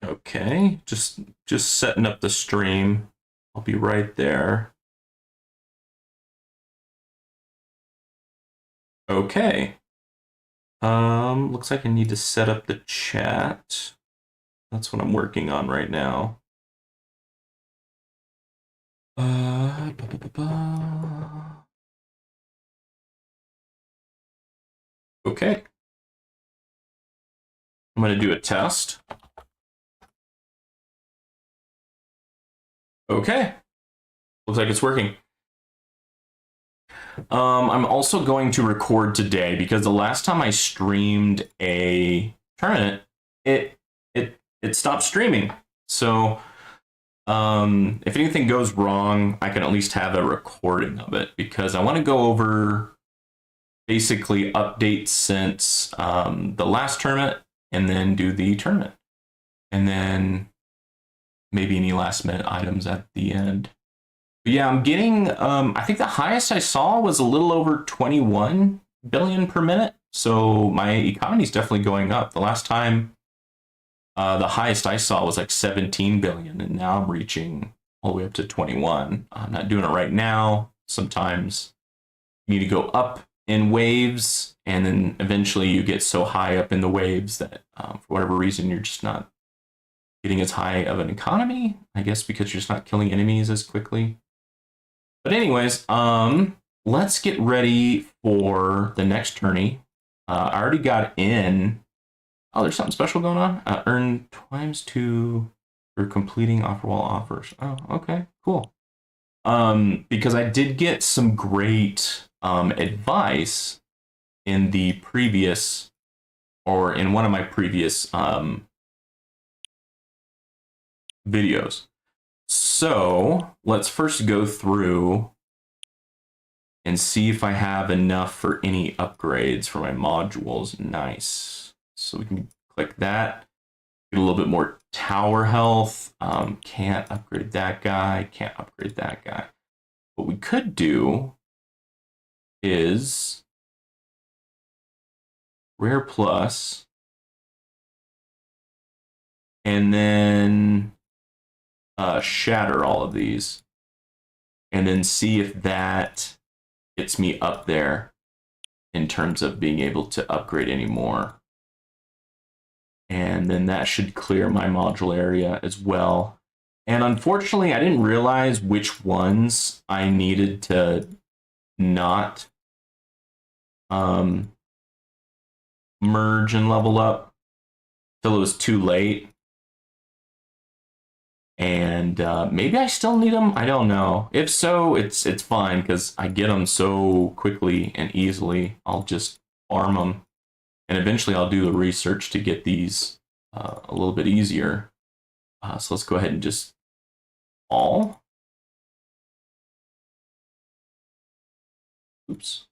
Okay, just setting up the stream. I'll be right there. Okay. Looks like I need to set up the chat. That's what I'm working on right now. Ba, ba, ba. Okay. I'm going to do a test. Okay. Looks like it's working. I'm also going to record today because the last time I streamed a tournament, it stopped streaming. So if anything goes wrong, I can at least have a recording of it because I want to go over basically updates since the last tournament and then do the tournament. And then maybe any last minute items at the end. But yeah, I'm getting, I think the highest I saw was a little over 21 billion per minute. So my economy is definitely going up. The last time the highest I saw was like 17 billion, and now I'm reaching all the way up to 21. I'm not doing it right now. Sometimes you need to go up in waves, and then eventually you get so high up in the waves that for whatever reason you're just not getting as high of an economy, I guess because you're just not killing enemies as quickly. But anyways, let's get ready for the next tourney. I already got in. Oh, there's something special going on. Earn ×2 for completing offer wall offers. Oh, okay, cool. Because I did get some great advice in the previous, or in one of my previous videos. So let's first go through and see if I have enough for any upgrades for my modules. Nice. So we can click that. Get a little bit more tower health. Can't upgrade that guy. Can't upgrade that guy. What we could do is rare plus, and then shatter all of these, and then see if that gets me up there in terms of being able to upgrade any more. And then that should clear my module area as well. And unfortunately, I didn't realize which ones I needed to not merge and level up till it was too late. And maybe I still need them. I don't know. If so, it's fine because I get them so quickly and easily. I'll just farm them, and eventually I'll do the research to get these a little bit easier. So let's go ahead and just all. Oops.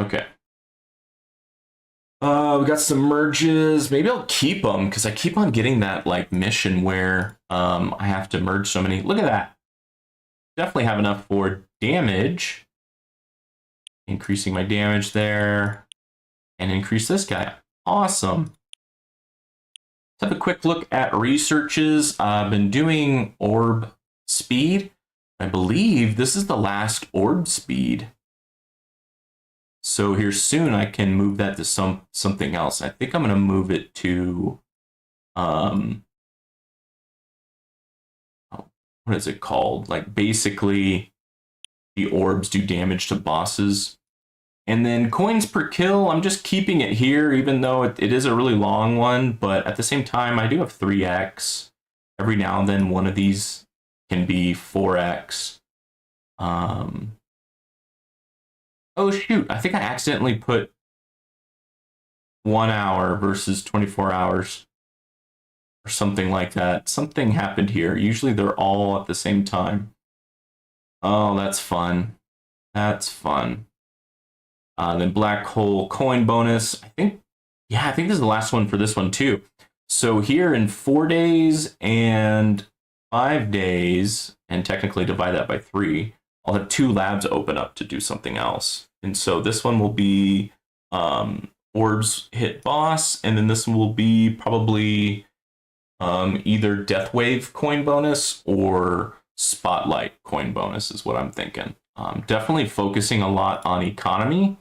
Okay. We got some merges. Maybe I'll keep them because I keep on getting that like mission where I have to merge so many. Look at that. Definitely have enough for damage. Increasing my damage there. And increase this guy. Awesome. Let's have a quick look at researches. I've been doing orb speed. I believe this is the last orb speed. So here soon I can move that to something else. I think I'm going to move it to what is it called? Like basically the orbs do damage to bosses. And then coins per kill, I'm just keeping it here even though it is a really long one, but at the same time I do have 3x. Every now and then one of these can be 4x. Oh shoot, I think I accidentally put 1 hour versus 24 hours or something like that. Something happened here. Usually they're all at the same time. Oh, that's fun. That's fun. Then black hole coin bonus. I think this is the last one for this one too. So here in 4 days and 5 days, and technically divide that by 3, I'll have 2 labs open up to do something else. And so this one will be orbs hit boss, and then this will be probably either Death Wave coin bonus or Spotlight coin bonus is what I'm thinking. Definitely focusing a lot on economy.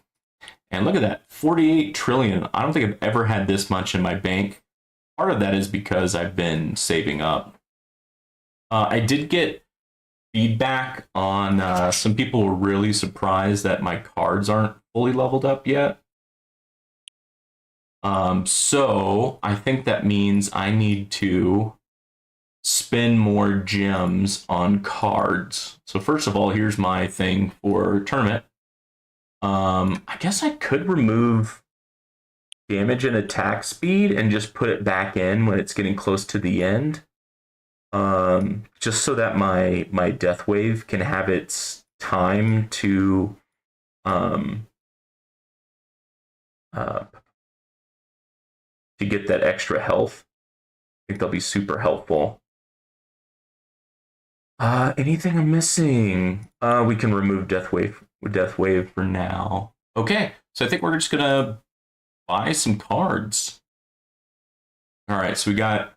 And look at that, 48 trillion. I don't think I've ever had this much in my bank. Part of that is because I've been saving up. I did get feedback on some people were really surprised that my cards aren't fully leveled up yet. So I think that means I need to spend more gems on cards. So first of all, here's my thing for tournament. I guess I could remove damage and attack speed and just put it back in when it's getting close to the end. Just so that my Death Wave can have its time to get that extra health. I think they'll be super helpful. Anything I'm missing? We can remove Death Wave for now. Okay, so I think we're just gonna buy some cards. All right, so we got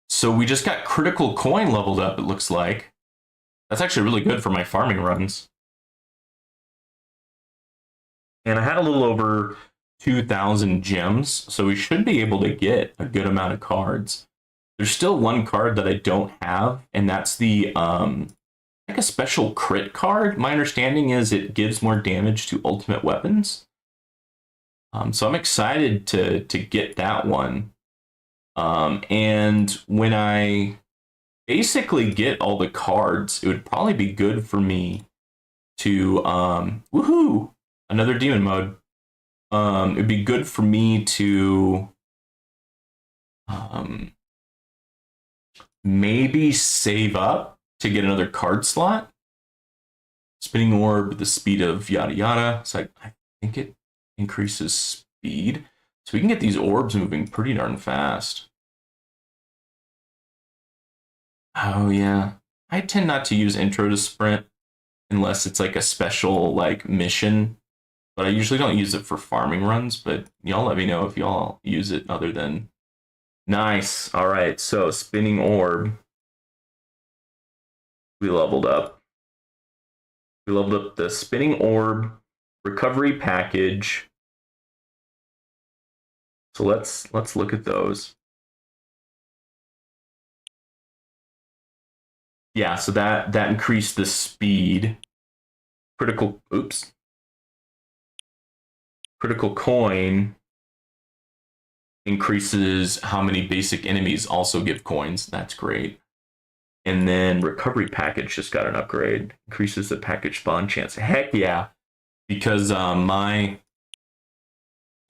so we just got critical coin leveled up, it looks like. That's actually really good for my farming runs. And I had a little over 2,000 gems, so we should be able to get a good amount of cards. There's still one card that I don't have, and that's the like a special crit card. My understanding is it gives more damage to ultimate weapons. So I'm excited to get that one. And when I basically get all the cards, it would probably be good for me to woohoo! Another demon mode. It'd be good for me to maybe save up to get another card slot. Spinning orb, the speed of yada yada. So I think it increases speed. So we can get these orbs moving pretty darn fast. Oh yeah. I tend not to use intro to sprint unless it's like a special like mission. But I usually don't use it for farming runs, but y'all let me know if y'all use it other than... Nice. All right, so spinning orb. We leveled up. We leveled up the spinning orb, recovery package. So let's look at those. Yeah, so that increased the speed. Critical coin increases how many basic enemies also give coins. That's great. And then recovery package just got an upgrade. Increases the package spawn chance. Heck yeah. Because one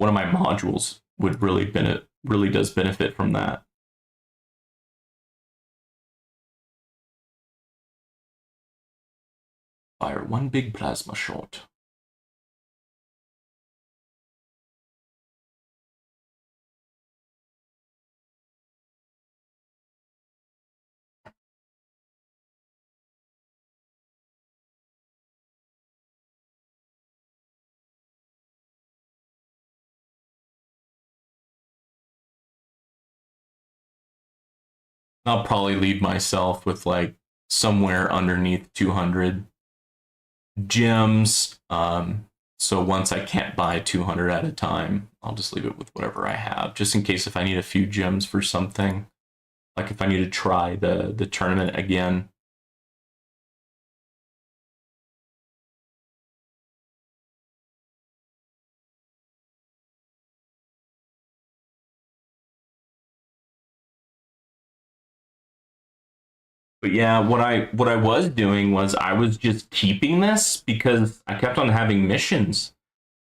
of my modules would really does benefit from that. Fire one big plasma shot. I'll probably leave myself with like somewhere underneath 200 gems. So once I can't buy 200 at a time, I'll just leave it with whatever I have, just in case if I need a few gems for something, like if I need to try the tournament again. But yeah, what I was doing was I was just keeping this because I kept on having missions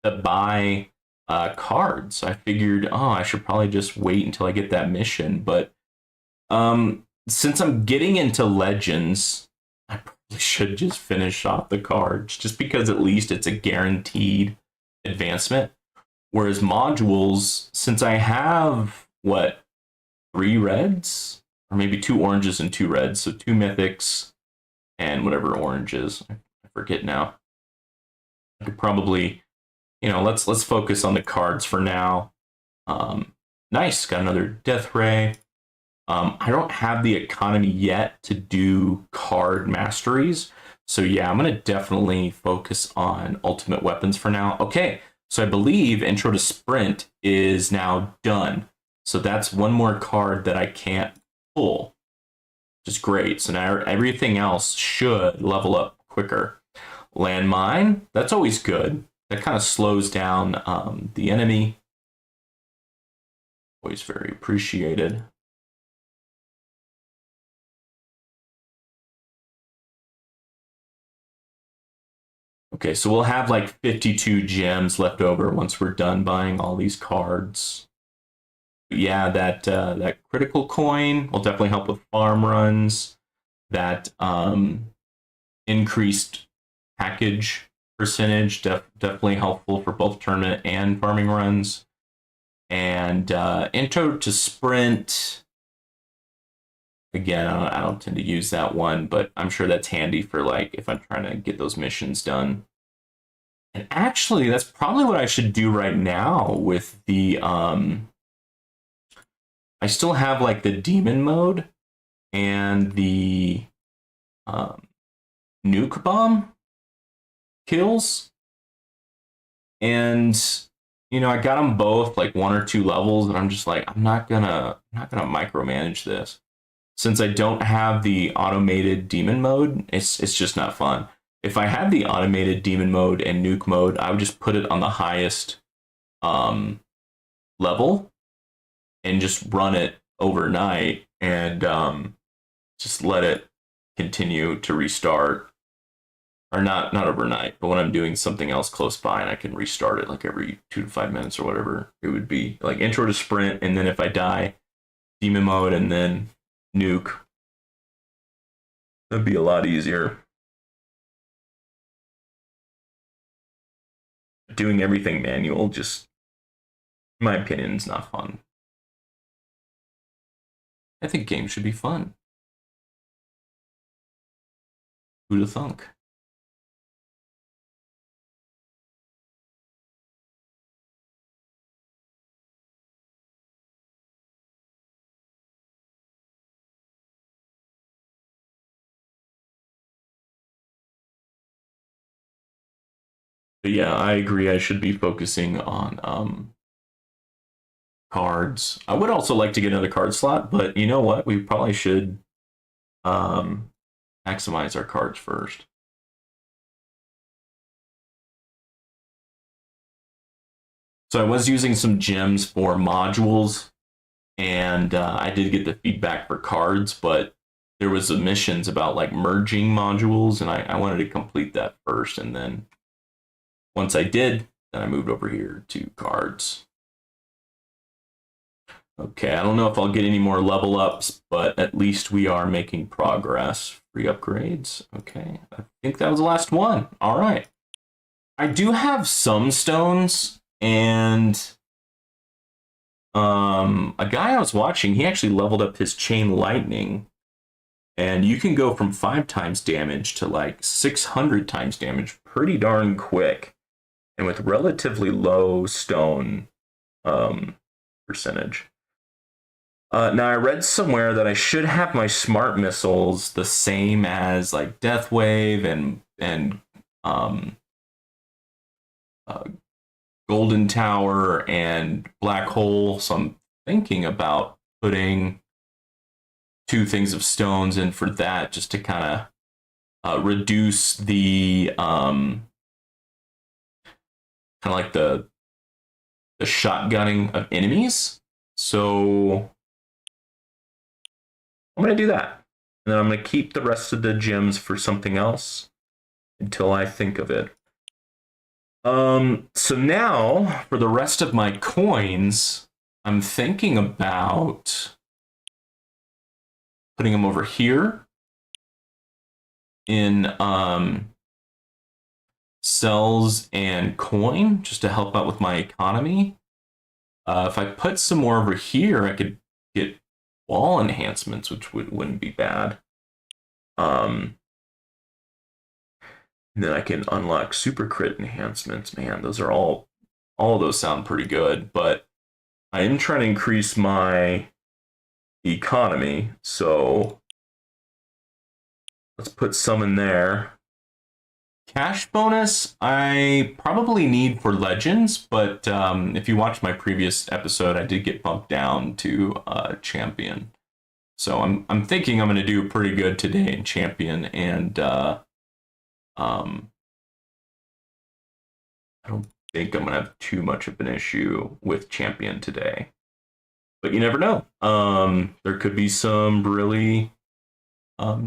to buy cards. I figured, oh, I should probably just wait until I get that mission. But since I'm getting into Legends, I probably should just finish off the cards, just because at least it's a guaranteed advancement. Whereas modules, since I have what, 3 reds? Or maybe 2 oranges and 2 reds, so 2 mythics and whatever oranges. I forget now. I could probably, let's focus on the cards for now. Nice, got another Death Ray. I don't have the economy yet to do card masteries. So yeah, I'm going to definitely focus on ultimate weapons for now. Okay, so I believe Intro to Sprint is now done. So that's one more card that I can't pull, which is great. So now everything else should level up quicker. Landmine, that's always good. That kind of slows down the enemy. Always very appreciated. Okay, so we'll have like 52 gems left over once we're done buying all these cards. But yeah, that critical coin will definitely help with farm runs. That increased package percentage definitely helpful for both tournament and farming runs. And Intro to Sprint. Again, I don't tend to use that one, but I'm sure that's handy for like if I'm trying to get those missions done. And actually, that's probably what I should do right now with the I still have like the demon mode and the nuke bomb kills. And I got them both like 1 or 2 levels, and I'm just like, I'm not gonna micromanage this. Since I don't have the automated demon mode, it's just not fun. If I had the automated demon mode and nuke mode, I would just put it on the highest level and just run it overnight and just let it continue to restart. Or not overnight, but when I'm doing something else close by and I can restart it like every 2 to 5 minutes or whatever, it would be like Intro to Sprint, and then if I die, demon mode, and then nuke. That'd be a lot easier. Doing everything manual, just, in my opinion, is not fun. I think games should be fun. Who'da thunk? But yeah, I agree. I should be focusing on cards. I would also like to get another card slot, but you know what? We probably should maximize our cards first. So I was using some gems for modules, and I did get the feedback for cards, but there was missions about like merging modules, and I wanted to complete that first, and then once I did, then I moved over here to cards. Okay, I don't know if I'll get any more level ups, but at least we are making progress. Free upgrades. Okay, I think that was the last one. All right. I do have some stones, and a guy I was watching, he actually leveled up his chain lightning, and you can go from 5 times damage to like 600 times damage pretty darn quick, and with relatively low stone percentage. Now I read somewhere that I should have my smart missiles the same as like Death Wave and Golden Tower and Black Hole. So I'm thinking about putting 2 things of stones in for that, just to kind of reduce the kind of like the shotgunning of enemies. So I'm going to do that. And then I'm going to keep the rest of the gems for something else until I think of it. So now, for the rest of my coins, I'm thinking about putting them over here in cells and coin, just to help out with my economy. If I put some more over here, I could get wall enhancements, which wouldn't be bad. And then I can unlock super crit enhancements. Man, those are all of those sound pretty good, but I am trying to increase my economy, so let's put some in there. Cash bonus, I probably need for Legends, but if you watched my previous episode, I did get bumped down to Champion. So I'm thinking I'm going to do pretty good today in Champion, and I don't think I'm going to have too much of an issue with Champion today. But you never know. There could be some really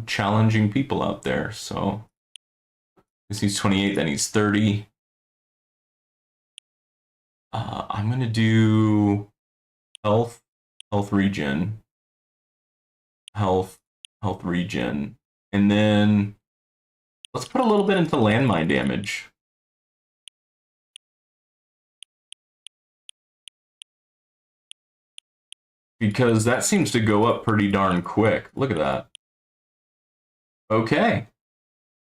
challenging people out there, so this needs 28, that needs 30. I'm going to do health regen, health regen, and then let's put a little bit into landmine damage. Because that seems to go up pretty darn quick. Look at that. Okay.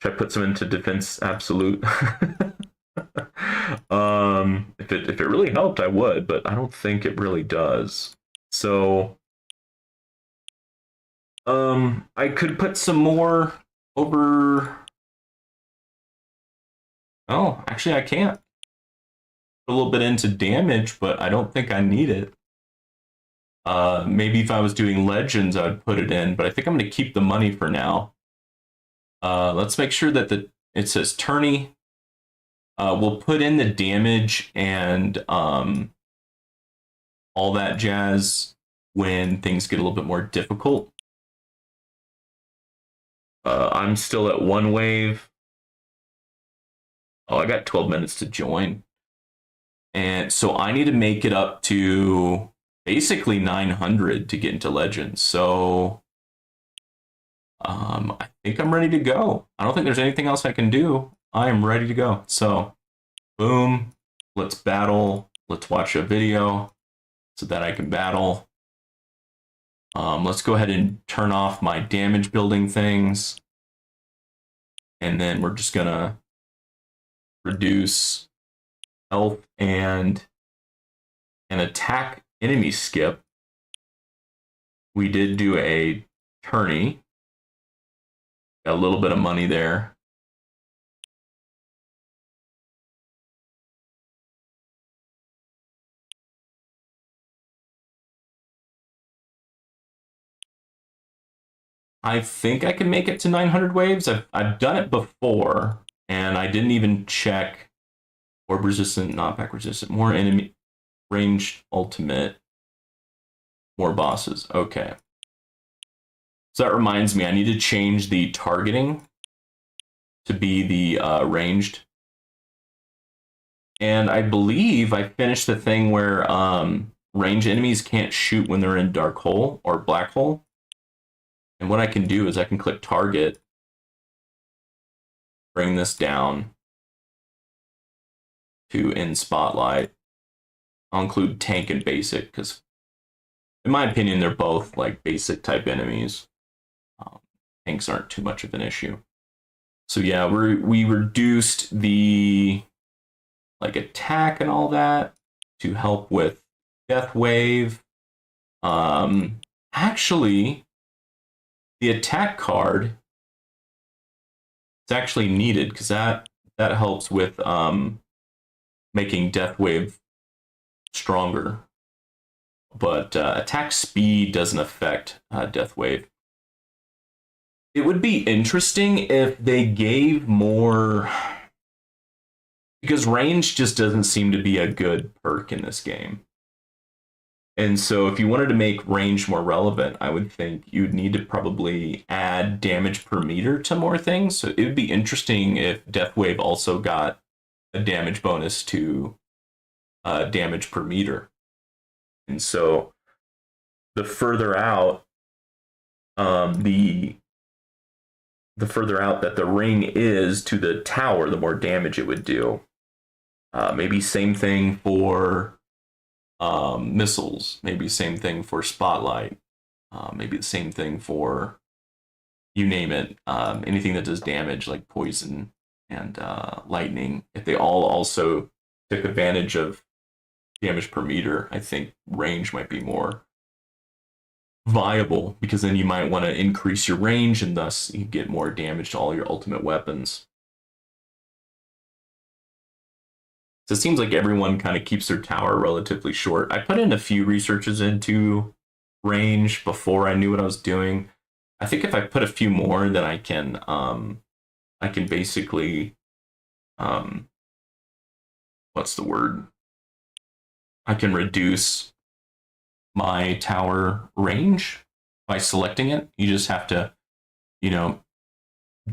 Should I put some into defense absolute? If it really helped, I would, but I don't think it really does. So I could put some more over. Oh, actually I can't. Put a little bit into damage, but I don't think I need it. Maybe if I was doing Legends, I would put it in, but I think I'm going to keep the money for now. Let's make sure that it says tourney. We'll put in the damage and all that jazz when things get a little bit more difficult. I'm still at 1 wave. Oh, I got 12 minutes to join. And so I need to make it up to basically 900 to get into Legends. So I think I'm ready to go. I don't think there's anything else I can do. I am ready to go. So boom, let's battle. Let's watch a video so that I can battle. Let's go ahead and turn off my damage building things. And then we're just gonna reduce health and an attack enemy skip. We did do a tourney. Got a little bit of money there. I think I can make it to 900 waves. I've done it before, and I didn't even check orb resistant, knockback resistant, more enemy range ultimate, more bosses. Okay. So that reminds me, I need to change the targeting to be the ranged. And I believe I finished the thing where ranged enemies can't shoot when they're in dark hole or black hole. And what I can do is I can click target, bring this down to in spotlight. I'll include tank and basic because, in my opinion, they're both like basic type enemies. Tanks aren't too much of an issue. So yeah, we reduced the like attack and all that to help with death wave. Actually, the attack card is actually needed because that helps with making death wave stronger. But attack speed doesn't affect death wave. It would be interesting if they gave more, because range just doesn't seem to be a good perk in this game. And so if you wanted to make range more relevant, I would think you'd need to probably add damage per meter to more things. So it would be interesting if Death Wave also got a damage bonus to damage per meter. And so the further out the further out that the ring is to the tower, the more damage it would do. Maybe same thing for missiles. Maybe same thing for spotlight. Maybe the same thing for, you name it, anything that does damage like poison and lightning, if they all also took advantage of damage per meter, I think range might be more viable, because then you might want to increase your range and thus you get more damage to all your ultimate weapons. So it seems like everyone kind of keeps their tower relatively short. I put in a few researches into range before I knew what I was doing. I think if I put a few more, then I can basically what's the word? I can reduce my tower range by selecting it. You just have to,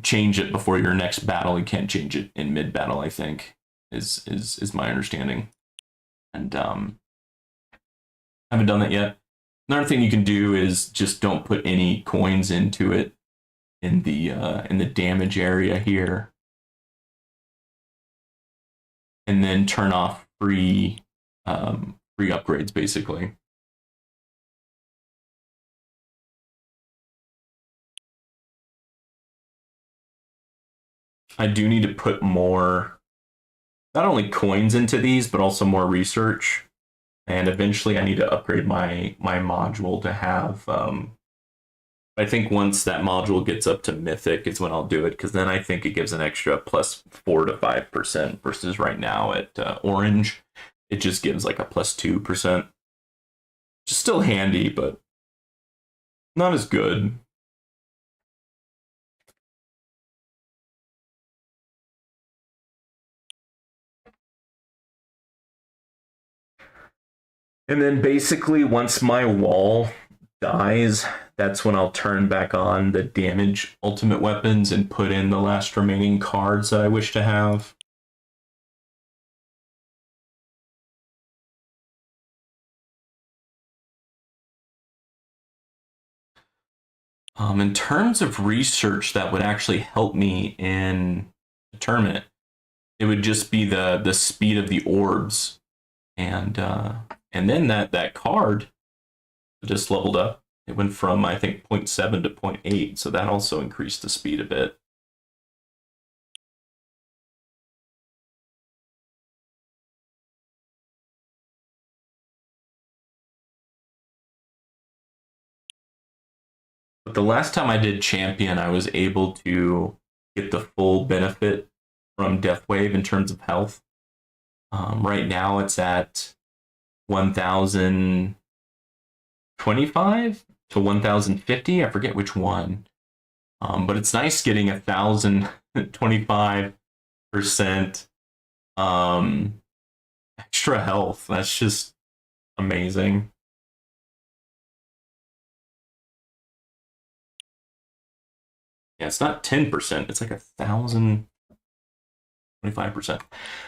change it before your next battle. You can't change it in mid battle, I think, is my understanding. And haven't done that yet. Another thing you can do is just don't put any coins into it in the damage area here, and then turn off free upgrades, basically. I do need to put more, not only coins into these, but also more research. And eventually I need to upgrade my module to have, I think once that module gets up to Mythic is when I'll do it, because then I think it gives an extra plus 4 to 5% versus right now at Orange, it just gives like a plus 2%. Which is still handy, but not as good. And then basically once my wall dies, that's when I'll turn back on the damage ultimate weapons and put in the last remaining cards that I wish to have. In terms of research that would actually help me in the tournament, it would just be the speed of the orbs, and then that card just leveled up. It went from, I think, 0.7 to 0.8, so that also increased the speed a bit. But the last time I did Champion, I was able to get the full benefit from Death Wave in terms of health. Right now it's at 1,025 to 1,050. I forget which one. But it's nice getting 1,025% extra health. That's just amazing. Yeah, it's not 10%. It's like 1,025%.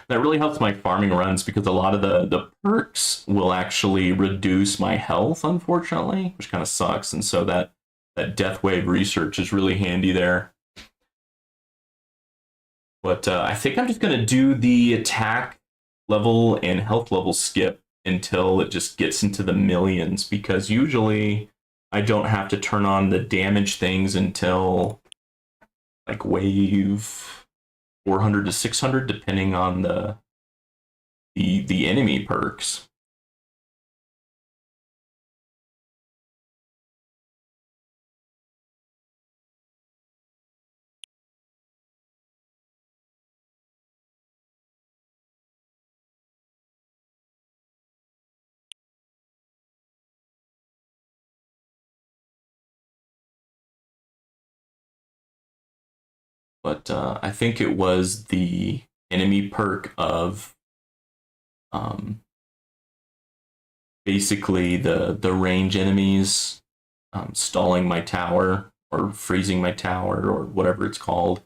That really helps my farming runs, because a lot of the perks will actually reduce my health, unfortunately, which kind of sucks. And so that Death Wave research is really handy there. But I think I'm just going to do the attack level and health level skip until it just gets into the millions, because usually I don't have to turn on the damage things until like wave 400 to 600, depending on the enemy perks. But I think it was the enemy perk of basically the range enemies stalling my tower or freezing my tower or whatever it's called.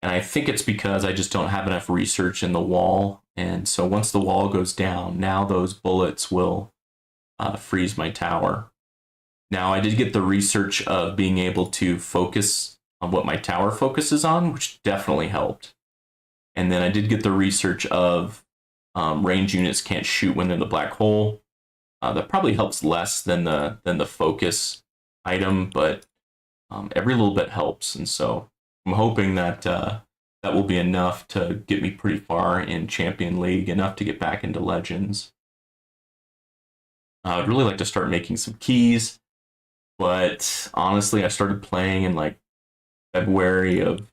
And I think it's because I just don't have enough research in the wall. And so once the wall goes down, now those bullets will freeze my tower. Now, I did get the research of being able to focus on what my tower focuses on, which definitely helped. And then I did get the research of range units can't shoot when they're in the black hole. That probably helps less than the focus item, but every little bit helps. And so I'm hoping that that will be enough to get me pretty far in Champion League, enough to get back into Legends. I'd really like to start making some keys, but honestly, I started playing in like February of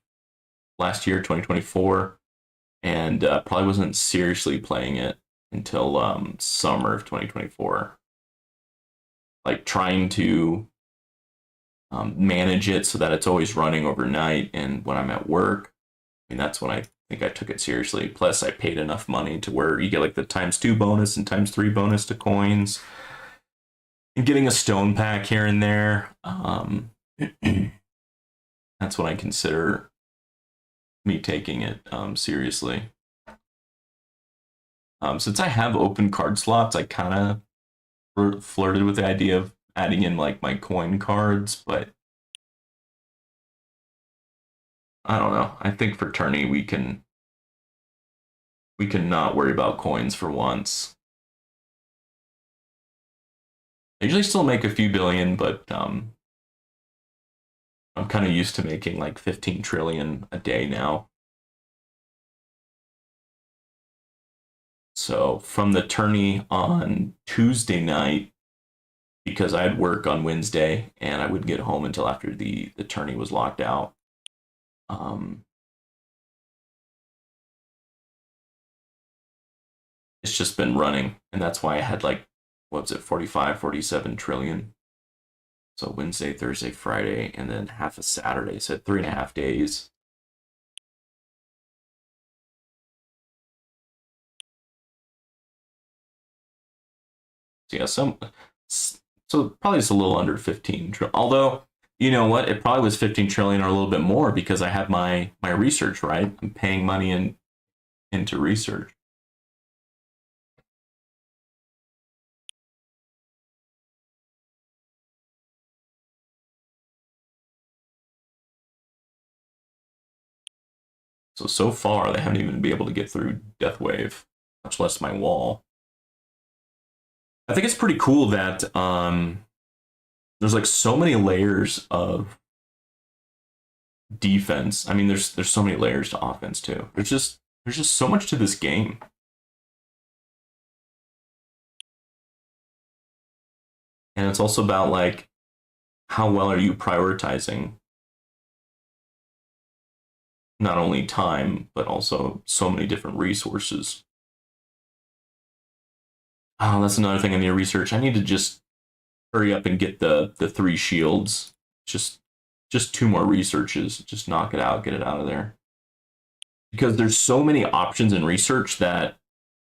last year, 2024, and probably wasn't seriously playing it until summer of 2024. Like trying to manage it so that it's always running overnight, and when I'm at work, I mean that's when I think I took it seriously. Plus, I paid enough money to where you get like the ×2 bonus and ×3 bonus to coins, and getting a stone pack here and there. That's when I consider me taking it seriously. Since I have open card slots, I kind of flirted with the idea of adding in like my coin cards, but I don't know. I think for tourney we can not worry about coins for once. I usually still make a few billion, but I'm kind of used to making like 15 trillion a day now. So from the tourney on Tuesday night, because I had work on Wednesday and I wouldn't get home until after the tourney was locked out. It's just been running, and that's why I had like, what was it, 45, 47 trillion. So Wednesday, Thursday, Friday, and then half a Saturday. So 3.5 days. So yeah, so probably just a little under 15 trillion. Although, you know what? It probably was 15 trillion or a little bit more because I have my research, right? I'm paying money into research. So far, they haven't even been able to get through Death Wave, much less my wall. I think it's pretty cool that there's like so many layers of defense. I mean, there's so many layers to offense too. There's just so much to this game. And it's also about like how well are you prioritizing not only time but also so many different resources. Oh, that's another thing in the research. I need to just hurry up and get the 3 shields. Just 2 more researches. Just knock it out, get it out of there. Because there's so many options in research that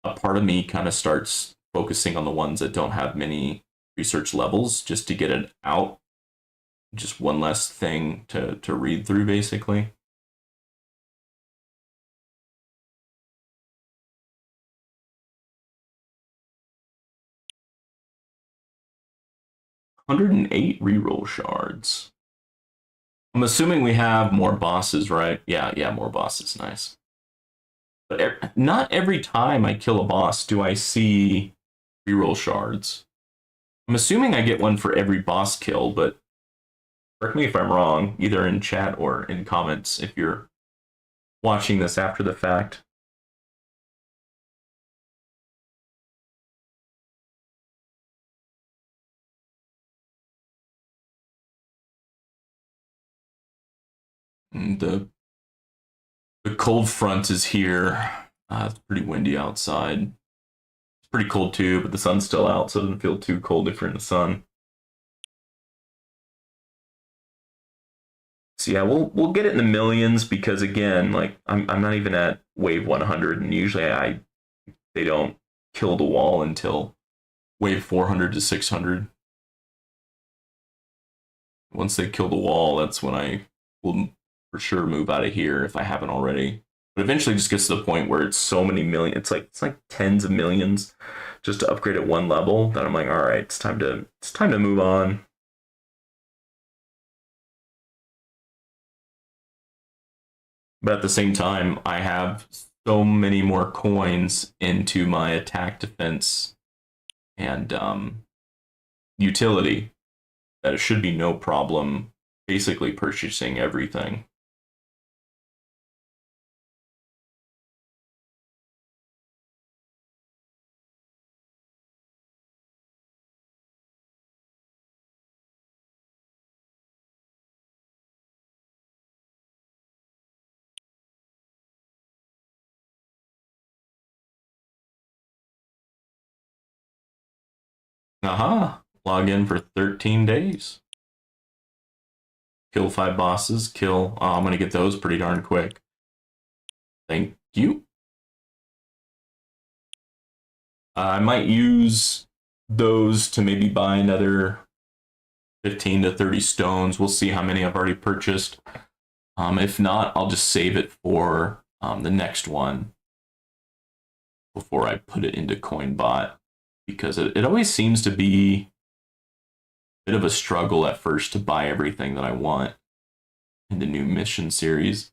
a part of me kind of starts focusing on the ones that don't have many research levels just to get it out. Just one less thing to read through, basically. $108 reroll shards. I'm assuming we have more bosses, right? Yeah, more bosses. Nice. But not every time I kill a boss do I see reroll shards. I'm assuming I get one for every boss kill, but correct me if I'm wrong, either in chat or in comments if you're watching this after the fact. The cold front is here. It's pretty windy outside. It's pretty cold too, but the sun's still out, so it doesn't feel too cold if you're in the sun. So yeah, we'll get it in the millions because again, like I'm not even at wave 100, and usually they don't kill the wall until wave 400 to 600. Once they kill the wall, that's when I will for sure move out of here if I haven't already. But eventually, it just gets to the point where it's so many million. It's like tens of millions just to upgrade at one level that I'm like, all right, it's time to move on. But at the same time, I have so many more coins into my attack, defense, and utility that it should be no problem basically purchasing everything. Haha. Log in for 13 days. Kill 5 bosses. Kill. Oh, I'm going to get those pretty darn quick. Thank you. I might use those to maybe buy another 15 to 30 stones. We'll see how many I've already purchased. If not, I'll just save it for the next one before I put it into Coinbot, because it always seems to be a bit of a struggle at first to buy everything that I want in the new mission series.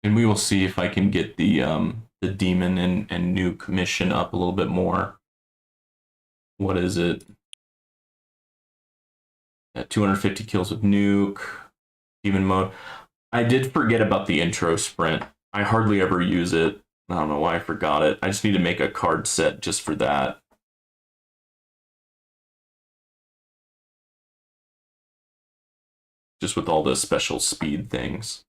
And we will see if I can get the demon and nuke mission up a little bit more. What is it? 250 kills with nuke, demon mode. I did forget about the intro sprint. I hardly ever use it. I don't know why I forgot it. I just need to make a card set just for that. Just with all the special speed things.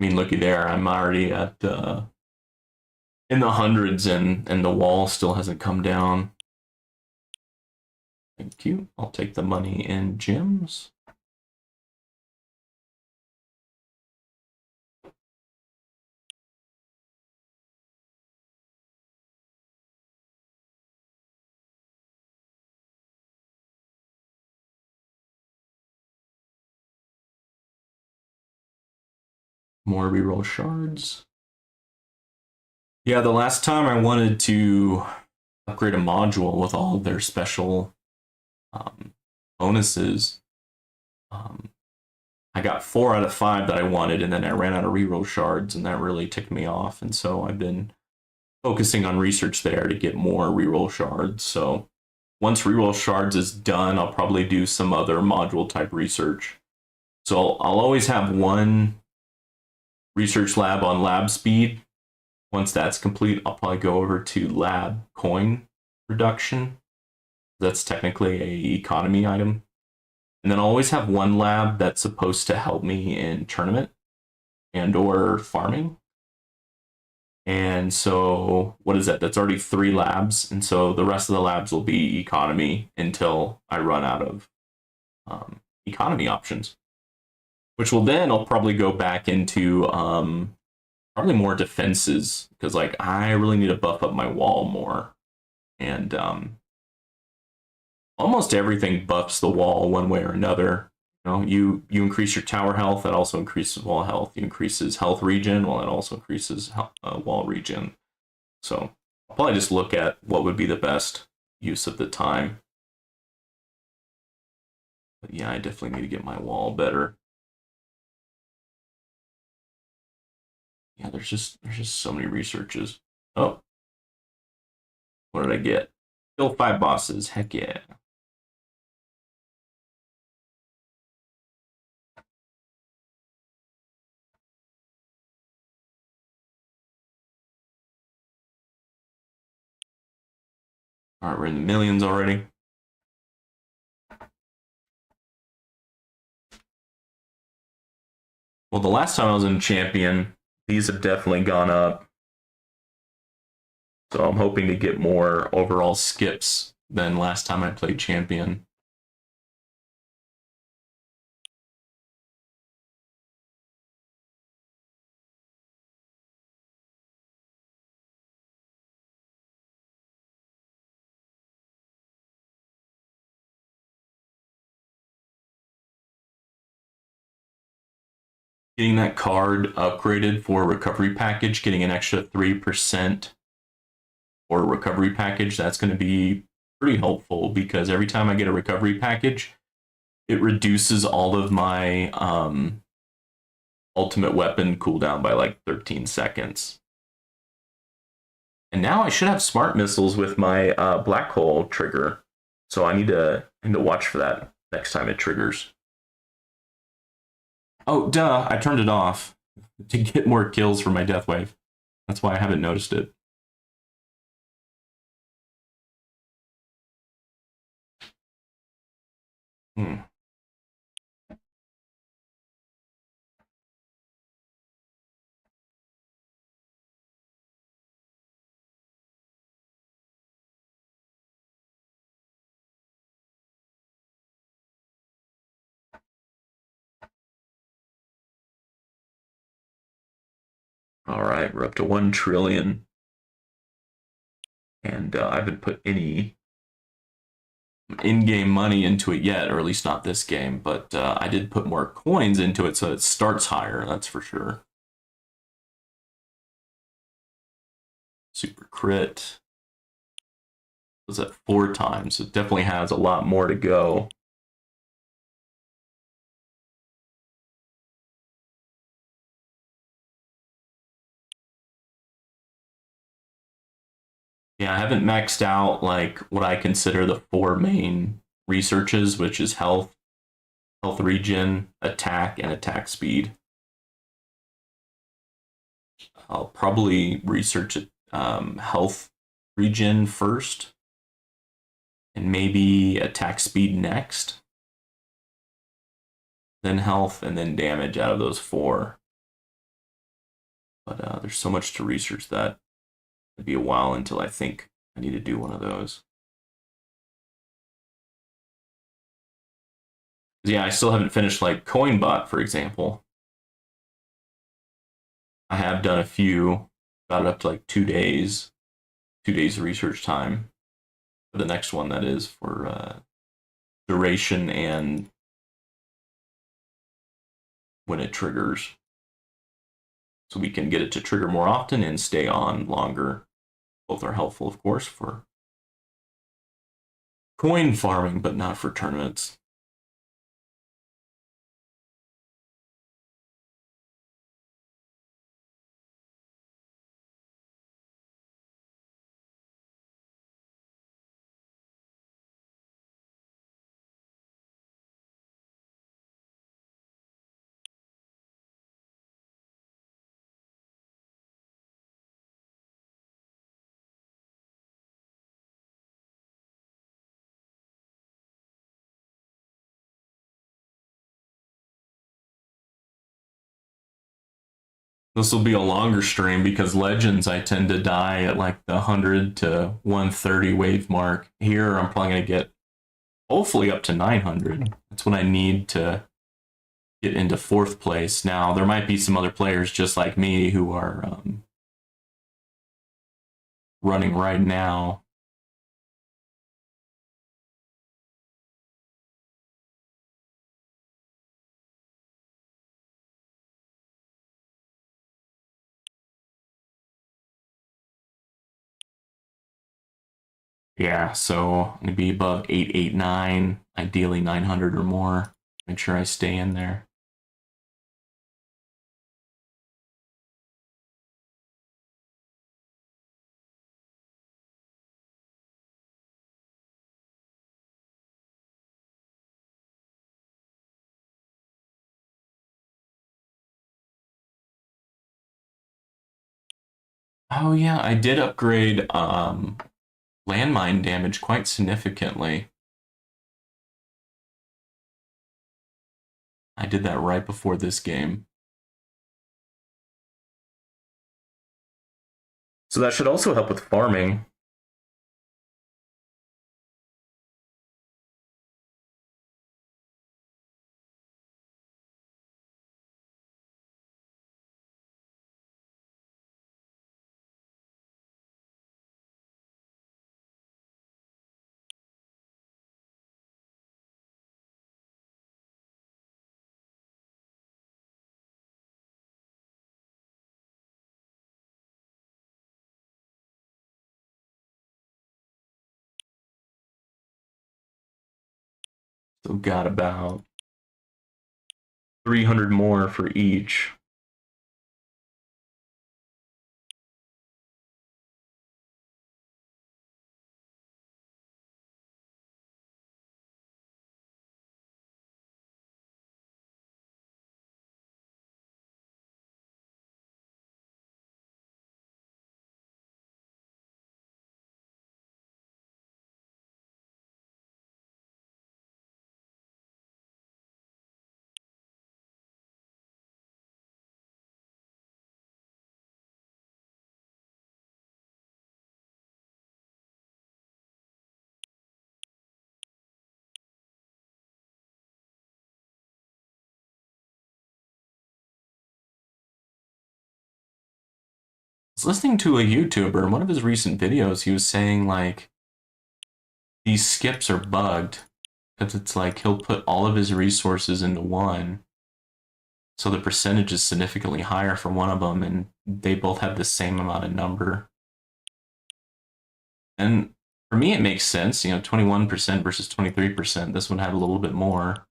I mean, looky there, I'm already at in the hundreds, and the wall still hasn't come down. Thank you. I'll take the money in gems. More reroll shards. Yeah, the last time I wanted to upgrade a module with all of their special bonuses, I got 4 out of 5 that I wanted, and then I ran out of reroll shards, and that really ticked me off. And so I've been focusing on research there to get more reroll shards. So once reroll shards is done, I'll probably do some other module type research. So I'll always have one research lab on lab speed. Once that's complete, I'll probably go over to lab coin reduction. That's technically a economy item. And then I'll always have one lab that's supposed to help me in tournament and or farming. And so what is that? That's already 3 labs. And so the rest of the labs will be economy until I run out of economy options. Which will then I'll probably go back into probably more defenses, because like I really need to buff up my wall more. And almost everything buffs the wall one way or another. You know, you increase your tower health, that also increases wall health. You increases health regen, well, it also increases wall regen. So I'll probably just look at what would be the best use of the time. But yeah, I definitely need to get my wall better. Yeah, there's just so many researches. Oh, what did I get? Kill 5 bosses. Heck yeah. All right, we're in the millions already. Well, the last time I was in Champion, these have definitely gone up. So I'm hoping to get more overall skips than last time I played Champion. Getting that card upgraded for recovery package, getting an extra 3% for a recovery package, that's going to be pretty helpful, because every time I get a recovery package, it reduces all of my ultimate weapon cooldown by like 13 seconds. And now I should have smart missiles with my black hole trigger, so I need to watch for that. next time it triggers. Oh, duh, I turned it off to get more kills for my death wave. That's why I haven't noticed it. Hmm. All right, we're up to 1 trillion. And I haven't put any in-game money into it yet, or at least not this game, but I did put more coins into it, so it starts higher, that's for sure. Super crit was at 4 times. It definitely has a lot more to go. Yeah, I haven't maxed out like what I consider the 4 main researches, which is health, health regen, attack, and attack speed. I'll probably research health regen first, and maybe attack speed next, then health, and then damage out of those 4. But there's so much to research that it'd be a while until I think I need to do one of those. Yeah, I still haven't finished like Coinbot, for example. I have done a few, got it up to like 2 days, 2 days of research time for the next one, that is, for duration and when it triggers. So we can get it to trigger more often and stay on longer. Both are helpful, of course, for coin farming, but not for tournaments. This will be a longer stream because Legends I tend to die at like the 100 to 130 wave mark. Here I'm probably going to get hopefully up to 900. That's what I need to get into 4th place. Now, there might be some other players just like me who are running right now. Yeah, so I'm going to be above 889, ideally 900 or more. Make sure I stay in there. Oh yeah, I did upgrade landmine damage quite significantly. I did that right before this game. So that should also help with farming. So got about 300 more for each. was listening to a YouTuber in one of his recent videos. He was saying like these skips are bugged because it's like he'll put all of his resources into one, so the percentage is significantly higher for one of them, and they both have the same amount of number. And for me, it makes sense. 21% versus 23%. This one had a little bit more,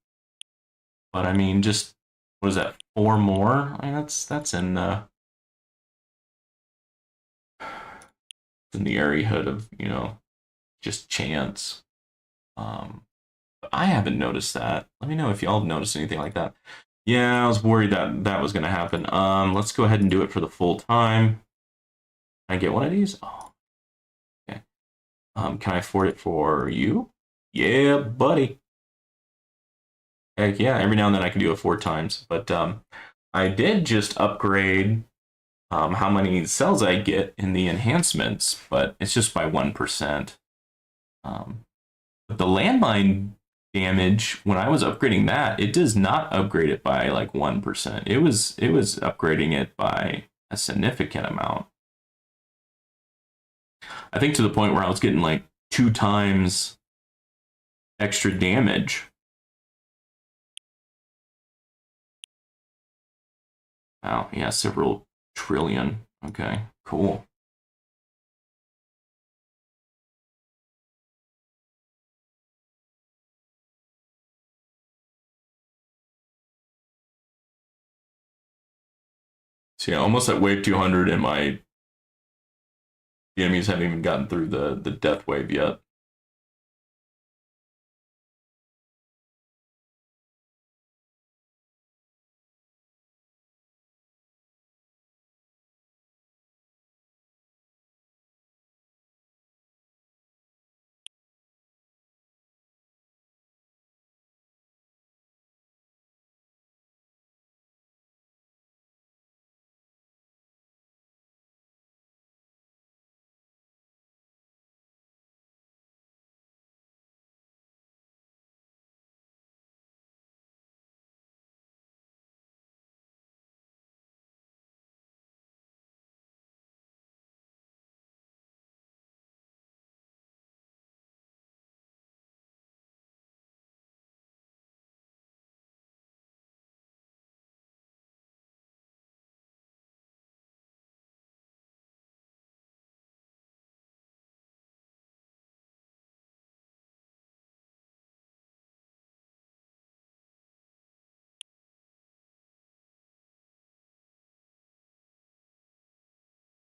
but I mean, just what is that? 4 more? I mean, that's in the areahood of just chance. But I haven't noticed that. Let me know if y'all have noticed anything like that. Yeah, I was worried that that was gonna happen. Let's go ahead and do it for the full time. Can I get one of these? Oh, okay. Can I afford it for you? Yeah, buddy. Heck yeah, every now and then I can do it 4 times. But I did just upgrade how many cells I get in the enhancements, but it's just by 1%. But the landmine damage, when I was upgrading that, it does not upgrade it by like 1%. It was upgrading it by a significant amount. I think to the point where I was getting like 2 times extra damage. Wow, yeah, several trillion. Okay, cool. So yeah, almost at wave 200, and the enemies haven't even gotten through the death wave yet.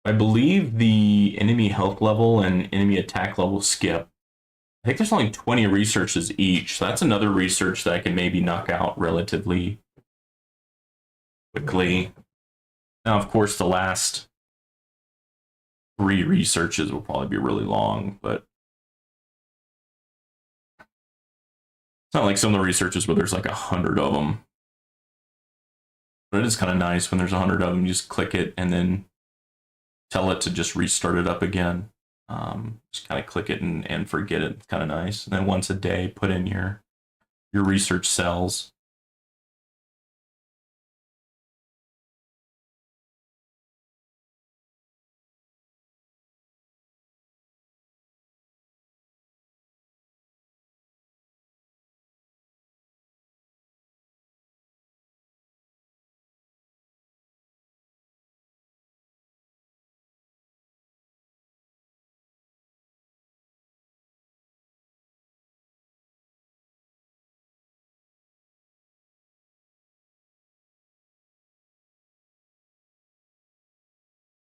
I believe the enemy health level and enemy attack level skip. I think there's only 20 researches each. So that's another research that I can maybe knock out relatively quickly. Now, of course, the last 3 researches will probably be really long, but it's not like some of the researches where there's like 100 of them. But it is kind of nice when there's 100 of them. You just click it and then tell it to just restart it up again. Just kind of click it and forget it. It's kind of nice. And then once a day, put in your research cells.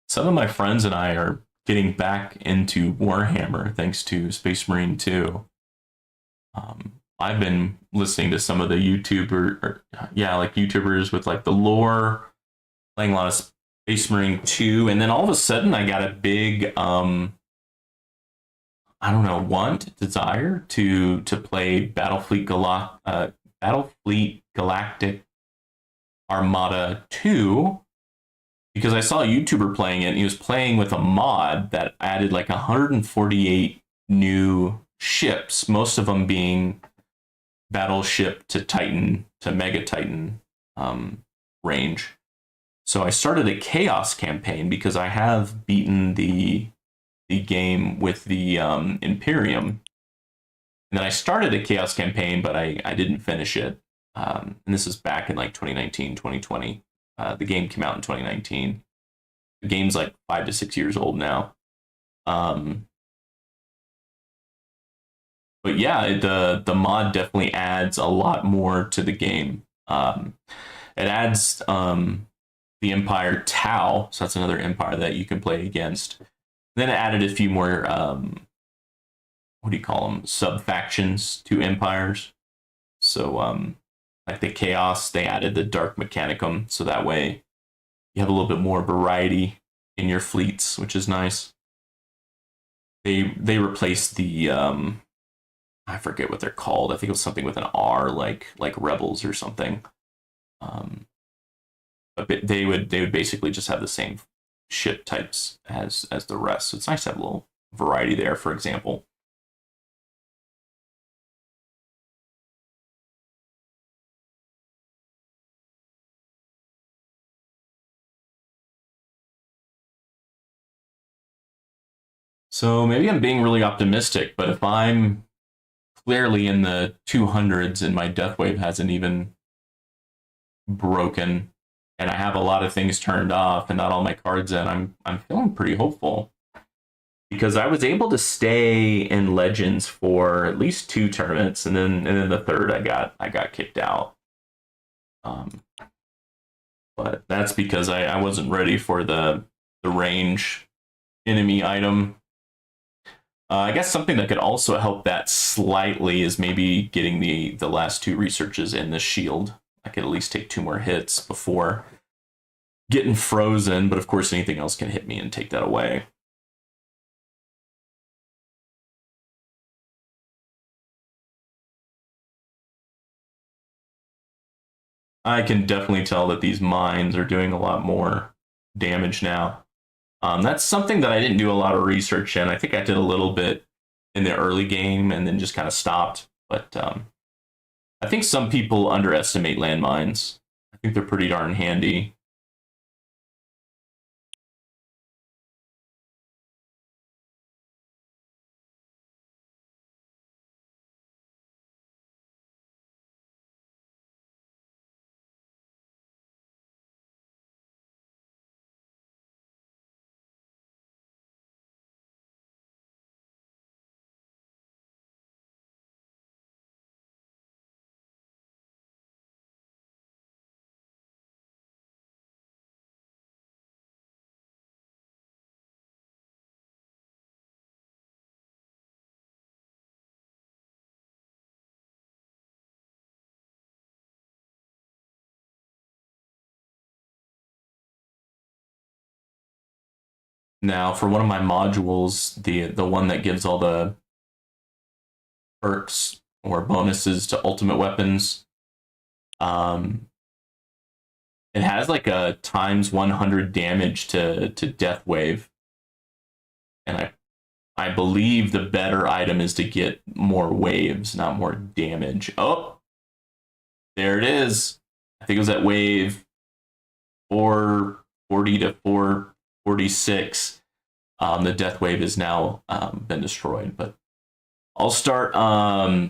Some of my friends and I are getting back into Warhammer thanks to Space Marine 2. I've been listening to some of the like YouTubers with like the lore, playing a lot of Space Marine 2, and then all of a sudden I got a big I don't know, desire to play Battlefleet Galactic Armada 2, because I saw a YouTuber playing it and he was playing with a mod that added like 148 new ships, most of them being battleship to Titan to Mega Titan range. So I started a chaos campaign because I have beaten the game with the Imperium. And then I started a chaos campaign, but I didn't finish it. And this is back in like 2019, 2020. The game came out in 2019. The game's like 5 to 6 years old now. But yeah, the mod definitely adds a lot more to the game. It adds the Empire Tau, so that's another empire that you can play against. Then it added a few more what do you call them, sub factions to empires. So like the Chaos, they added the Dark Mechanicum, so that way you have a little bit more variety in your fleets, which is nice. They replaced the I forget what they're called. I think it was something with an R, like rebels or something. But they would basically just have the same ship types as the rest. So it's nice to have a little variety there. For example. So maybe I'm being really optimistic, but if I'm clearly in the 200s and my death wave hasn't even broken, and I have a lot of things turned off and not all my cards in, I'm feeling pretty hopeful because I was able to stay in Legends for at least 2 tournaments, and then the third I got kicked out. But that's because I wasn't ready for the range enemy item. I guess something that could also help that slightly is maybe getting the last 2 researches in the shield. I could at least take 2 more hits before getting frozen, but of course anything else can hit me and take that away. I can definitely tell that these mines are doing a lot more damage now. That's something that I didn't do a lot of research in. I think I did a little bit in the early game and then just kind of stopped. But I think some people underestimate landmines. I think they're pretty darn handy. Now, for one of my modules, the one that gives all the perks or bonuses to ultimate weapons, it has like a times 100 damage to death wave, and I believe the better item is to get more waves, not more damage. Oh, there it is. I think it was at wave 440 to 446. The death wave has now been destroyed, but I'll start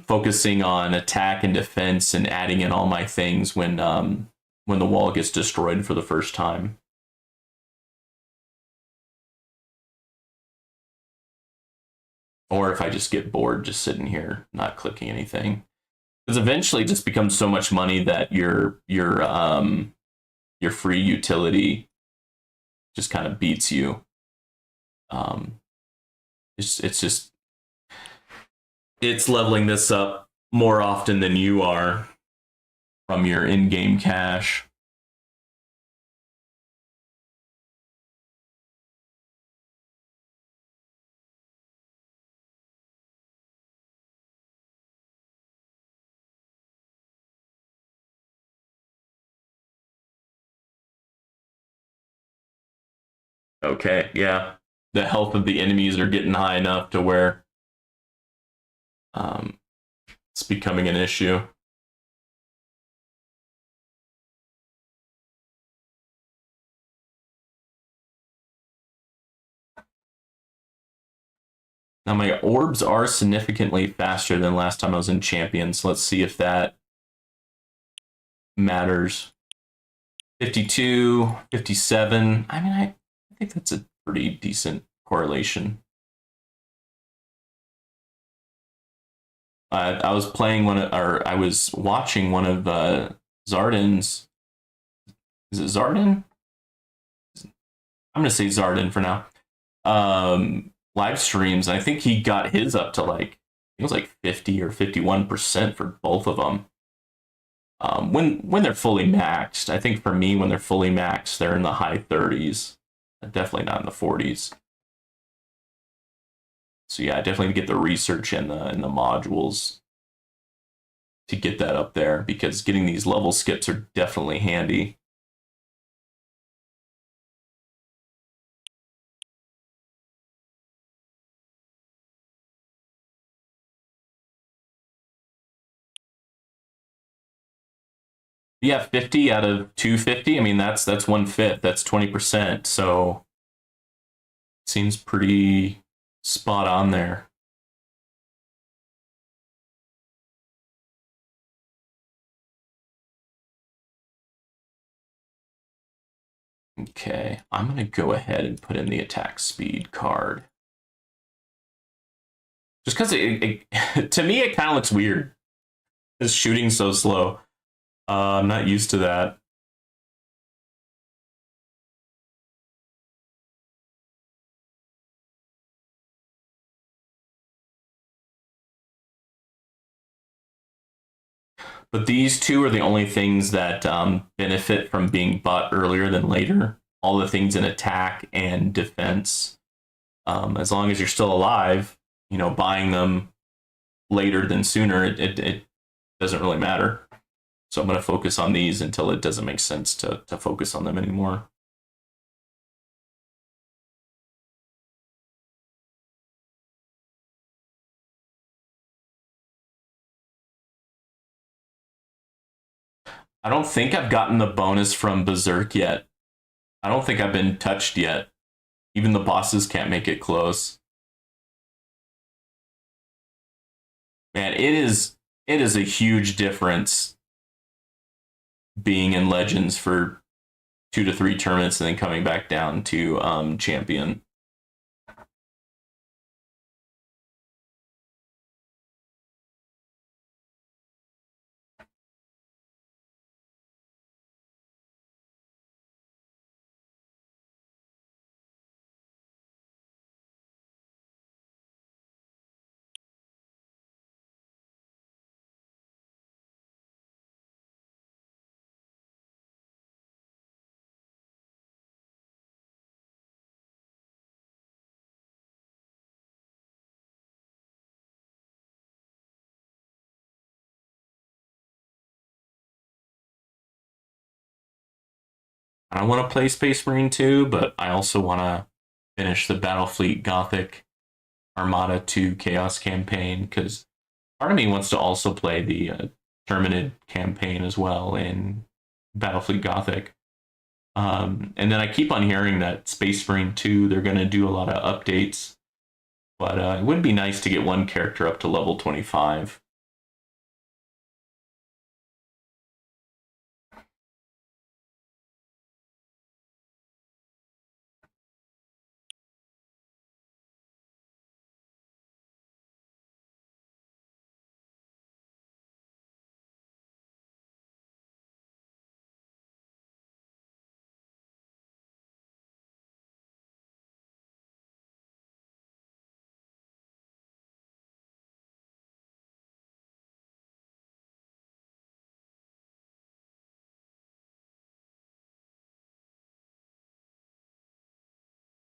focusing on attack and defense and adding in all my things when the wall gets destroyed for the first time. Or if I just get bored just sitting here not clicking anything. Because eventually it just becomes so much money that your free utility just kind of beats you. It's just it's leveling this up more often than you are from your in-game cash. Okay, yeah. The health of the enemies are getting high enough to where um, it's becoming an issue. Now my orbs are significantly faster than last time I was in Champions. So let's see if that matters. 52, 57. I mean, I think that's a pretty decent correlation. I was playing I was watching one of Zarden's. Is it Zarden? I'm gonna say Zarden for now. Live streams. I think he got his up to like it was like 50 or 51% for both of them. When they're fully maxed, I think for me when they're fully maxed, they're in the high 30s. Definitely not in the 40s. So yeah, definitely get the research in the modules to get that up there because getting these level skips are definitely handy. Yeah, 50 out of 250. I mean, that's 1/5. That's 20%. So seems pretty spot on there. Okay, I'm gonna go ahead and put in the attack speed card. Just because to me it kind of looks weird. It's shooting so slow. I'm not used to that. But these two are the only things that benefit from being bought earlier than later. All the things in attack and defense. As long as you're still alive, buying them later than sooner, it doesn't really matter. So I'm going to focus on these until it doesn't make sense to focus on them anymore. I don't think I've gotten the bonus from Berserk yet. I don't think I've been touched yet. Even the bosses can't make it close. Man, it is a huge difference being in Legends for 2 to 3 tournaments and then coming back down to Champion. I want to play Space Marine 2, but I also want to finish the Battlefleet Gothic Armada 2 Chaos campaign because part of me wants to also play the Terminid campaign as well in Battlefleet Gothic. And then I keep on hearing that Space Marine 2, they're going to do a lot of updates. But it would be nice to get one character up to level 25.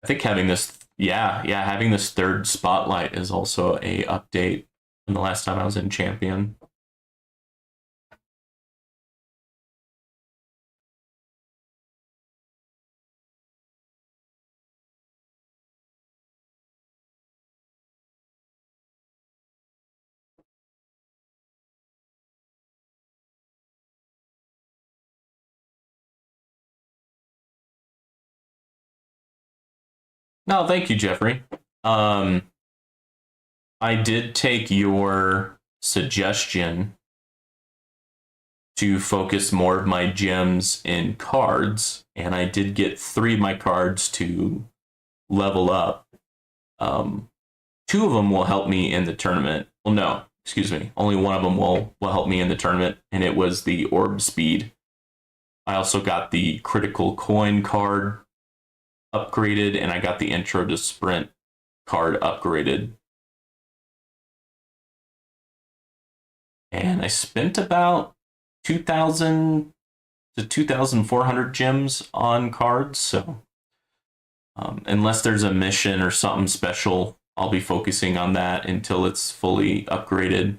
I think having this, having this third spotlight is also a update from the last time I was in Champion. No, thank you, Jeffrey. I did take your suggestion to focus more of my gems in cards, and I did get 3 of my cards to level up. Um, 2 of them will help me in the tournament. Well, no, excuse me. Only one of them will help me in the tournament, and it was the Orb Speed. I also got the Critical Coin card upgraded, and I got the Intro to Sprint card upgraded. And I spent about 2,000 to 2,400 gems on cards, so unless there's a mission or something special, I'll be focusing on that until it's fully upgraded.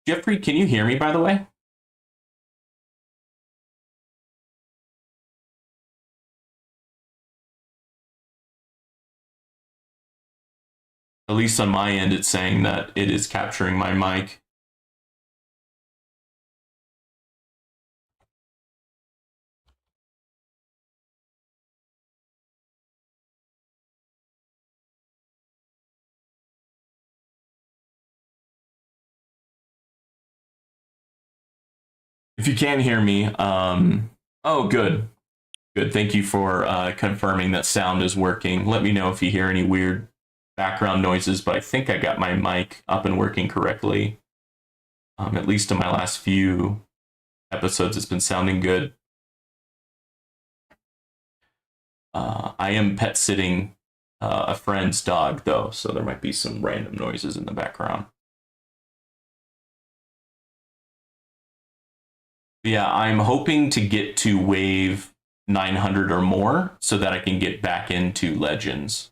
Jeffrey, can you hear me, by the way? At least on my end, it's saying that it is capturing my mic. If you can hear me, oh, good. Good. Thank you for confirming that sound is working. Let me know if you hear any weird background noises, but I think I got my mic up and working correctly. At least in my last few episodes, it's been sounding good. I am pet sitting a friend's dog, though, so there might be some random noises in the background. Yeah, I'm hoping to get to wave 900 or more so that I can get back into Legends.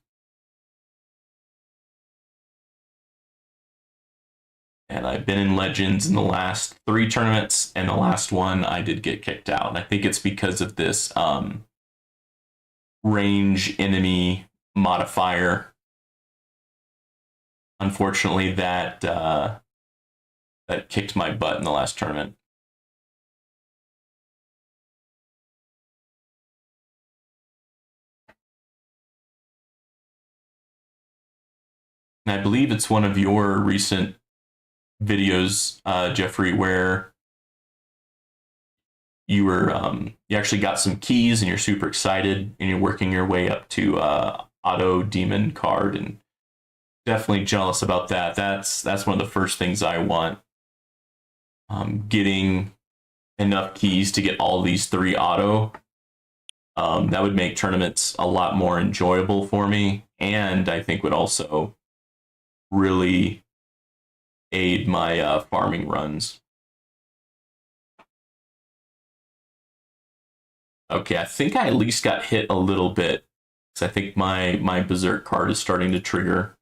And I've been in Legends in the last 3 tournaments, and the last one I did get kicked out. And I think it's because of this range enemy modifier. Unfortunately, that kicked my butt in the last tournament. And I believe it's one of your recent videos, Jeffrey, where you were you actually got some keys and you're super excited and you're working your way up to Auto Demon card, and definitely jealous about that. That's one of the first things I want. Getting enough keys to get all these 3 auto. That would make tournaments a lot more enjoyable for me, and I think would also really aid my farming runs. Okay, I think I at least got hit a little bit, because I think my Berserk card is starting to trigger.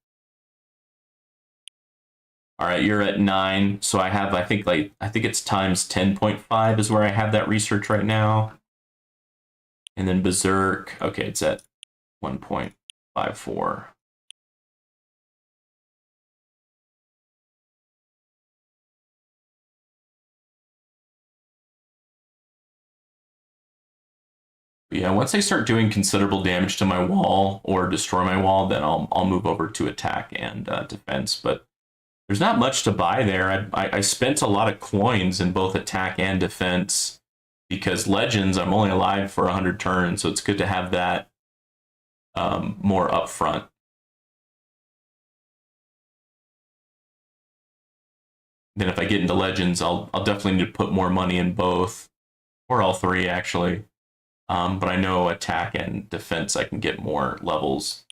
All right, you're at 9, so I have, I think it's times 10.5 is where I have that research right now. And then Berserk, okay, it's at 1.54. Yeah, once I start doing considerable damage to my wall or destroy my wall, then I'll move over to attack and defense. But there's not much to buy there. I spent a lot of coins in both attack and defense because Legends, I'm only alive for 100 turns, so it's good to have that more upfront. Then if I get into Legends, I'll definitely need to put more money in both, or all 3 actually. But I know attack and defense, I can get more levels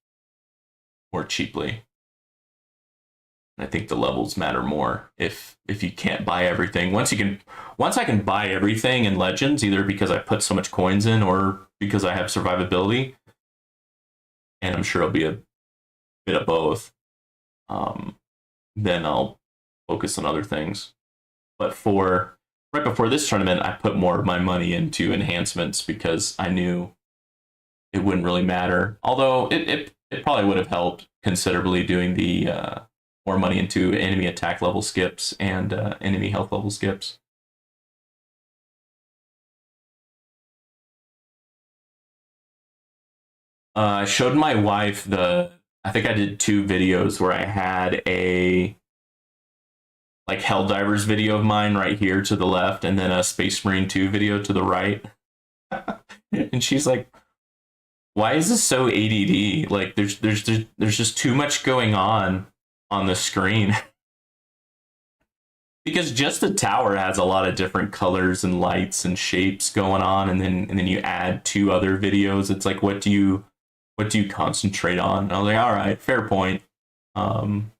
more cheaply. I think the levels matter more if you can't buy everything. Once I can buy everything in Legends, either because I put so much coins in or because I have survivability, and I'm sure it'll be a bit of both, then I'll focus on other things. But for right before this tournament, I put more of my money into enhancements because I knew it wouldn't really matter. Although it probably would have helped considerably doing the more money into enemy attack level skips and enemy health level skips. I showed my wife the. I think I did 2 videos where I had a like Helldivers video of mine right here to the left, and then a Space Marine 2 video to the right. And she's like, "Why is this so ADD? Like, there's just too much going on the screen." Because just the tower has a lot of different colors and lights and shapes going on, and then you add 2 other videos. It's like, what do you concentrate on? And I was like, all right, fair point. Um,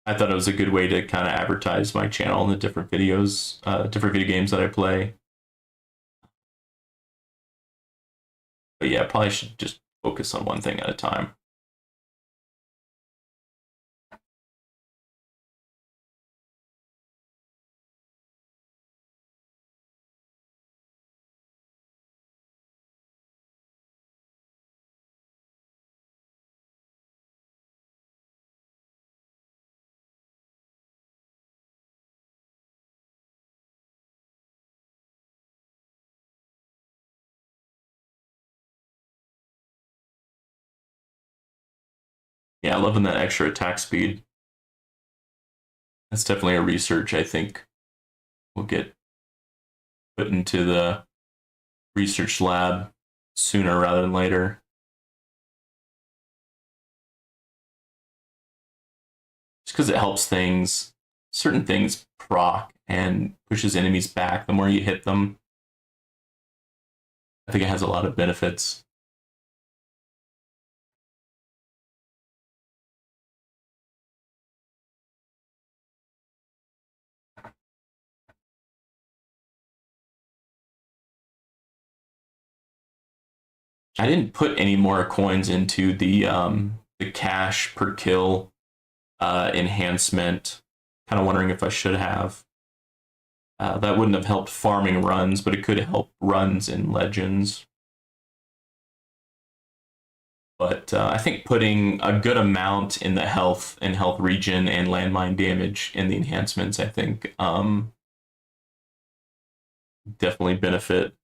I thought it was a good way to kind of advertise my channel and the different videos, different video games that I play. But yeah, probably should just focus on one thing at a time. Yeah, loving that extra attack speed. That's definitely a research I think will get put into the research lab sooner rather than later. Just because it helps certain things proc and pushes enemies back the more you hit them. I think it has a lot of benefits. I didn't put any more coins into the cash per kill enhancement. Kind of wondering if I should have. That wouldn't have helped farming runs, but it could help runs in Legends. But I think putting a good amount in the health and health regen and landmine damage in the enhancements, I think definitely benefit.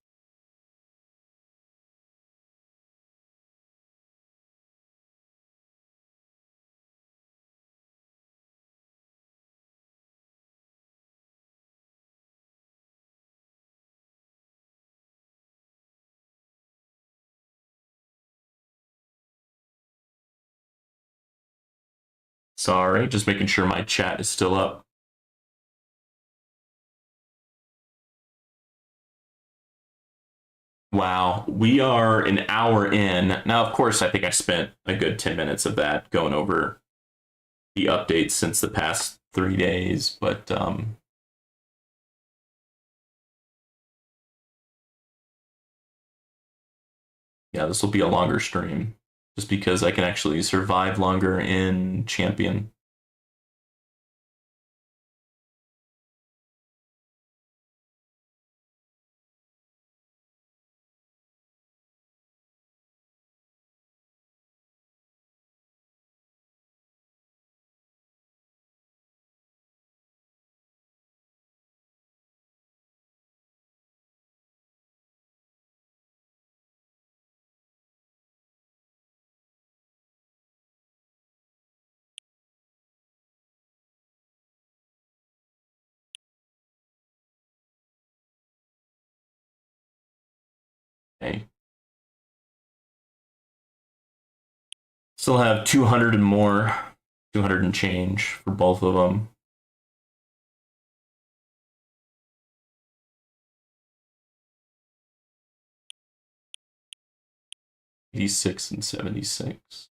Sorry, just making sure my chat is still up. Wow, we are an hour in. Now, of course, I think I spent a good 10 minutes of that going over the updates since the past 3 days, but yeah, this will be a longer stream just because I can actually survive longer in Champion. Okay. Still have 200 and more, 200 and change for both of them. 86 and 76.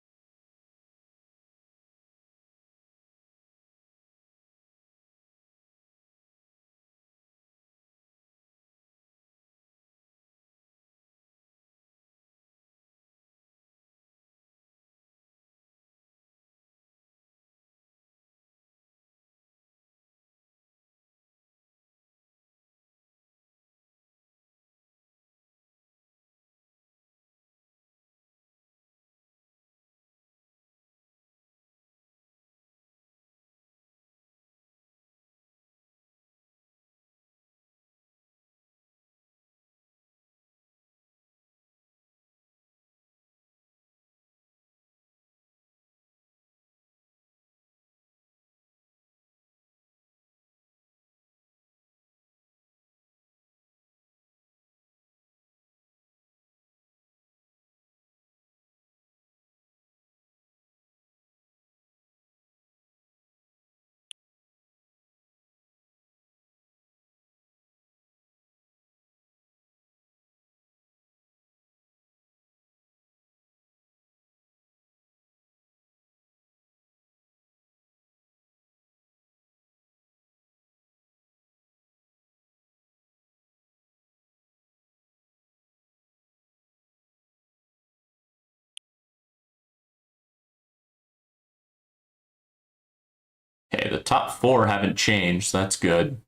Okay, the top 4 haven't changed. So that's good.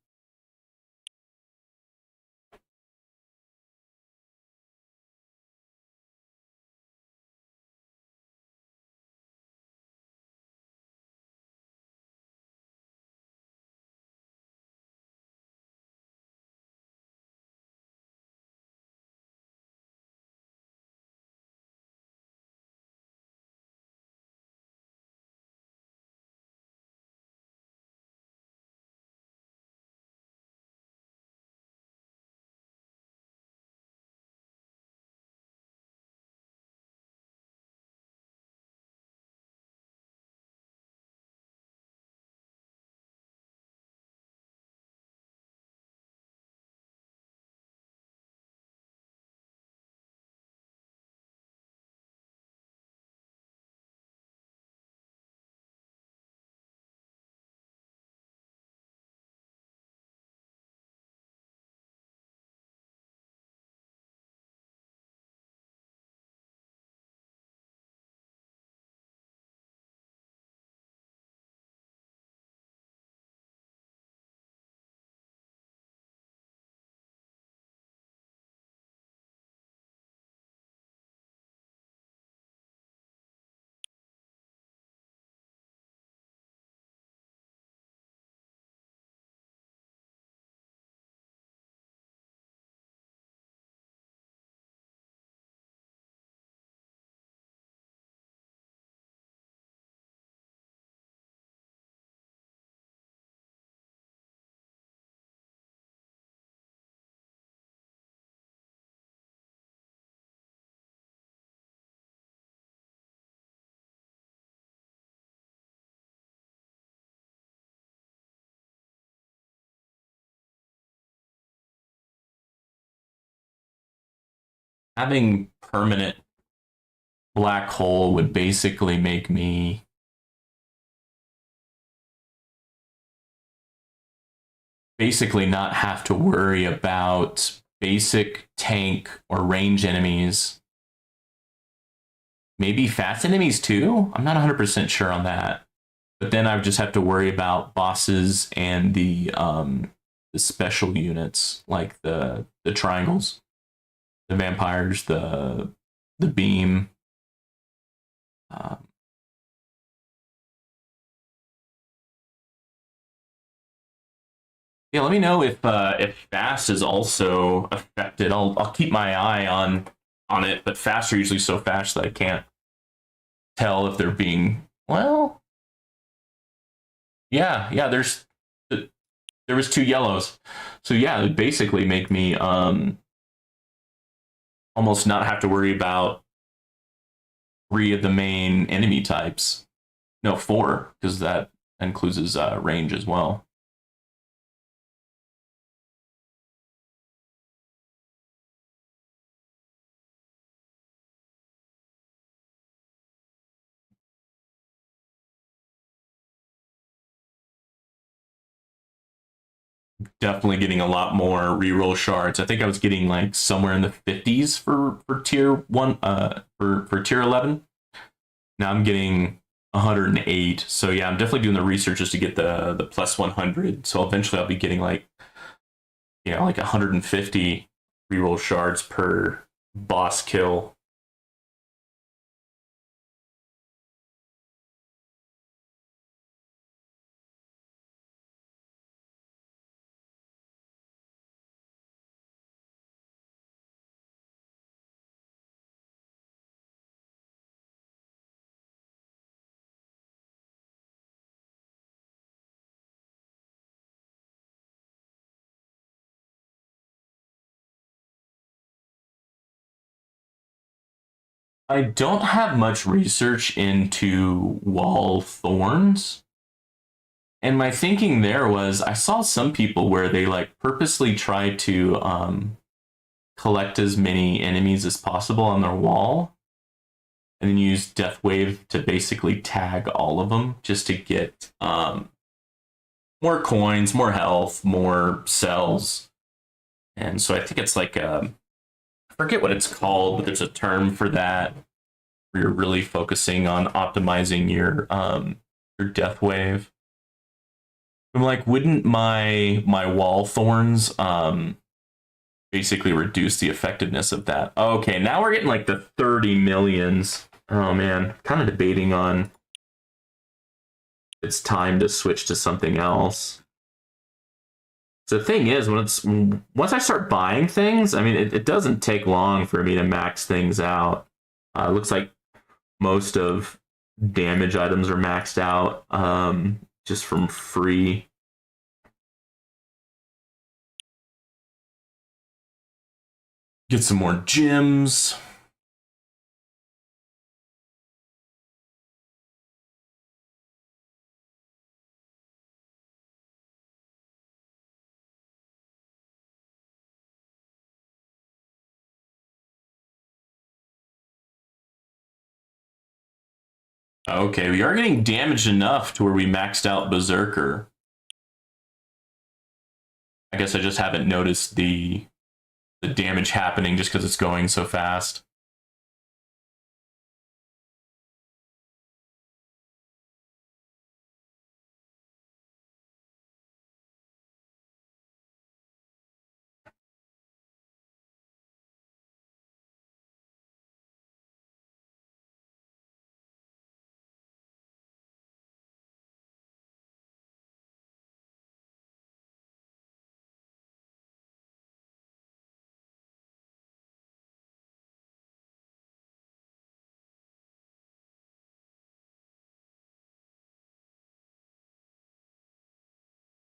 Having permanent black hole would basically make me not have to worry about basic tank or range enemies. Maybe fast enemies too? I'm not 100% sure on that. But then I would just have to worry about bosses and the special units like the triangles, the vampires, the beam. Um, yeah, let me know if fast is also affected. I'll keep my eye on it, but fast are usually so fast that I can't tell if they're being well. Yeah. There was 2 yellows, so yeah, it would basically make me almost not have to worry about 3 of the main enemy types. No, 4, because that includes his range as well. Definitely getting a lot more reroll shards. I think I was getting like somewhere in the 50s for tier 1 for tier 11. Now I'm getting 108. So yeah, I'm definitely doing the research just to get the plus 100. So eventually I'll be getting like like 150 reroll shards per boss kill. I don't have much research into wall thorns. And my thinking there was I saw some people where they like purposely try to collect as many enemies as possible on their wall and then use Death Wave to basically tag all of them just to get more coins, more health, more cells. And so I think it's like I forget what it's called, but there's a term for that where you're really focusing on optimizing your Death Wave. I'm like, wouldn't my wall thorns basically reduce the effectiveness of that? Okay, now we're getting like the 30 millions. Oh man, kind of debating on it's time to switch to something else. So the thing is, once I start buying things, I mean, it doesn't take long for me to max things out. It looks like most of damage items are maxed out just from free. Get some more gems. Okay, we are getting damaged enough to where we maxed out Berserker. I guess I just haven't noticed the damage happening just because it's going so fast.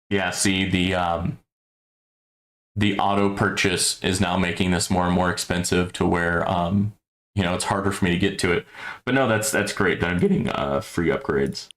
Yeah, see the auto purchase is now making this more and more expensive to where it's harder for me to get to it. But no, that's great that I'm getting free upgrades.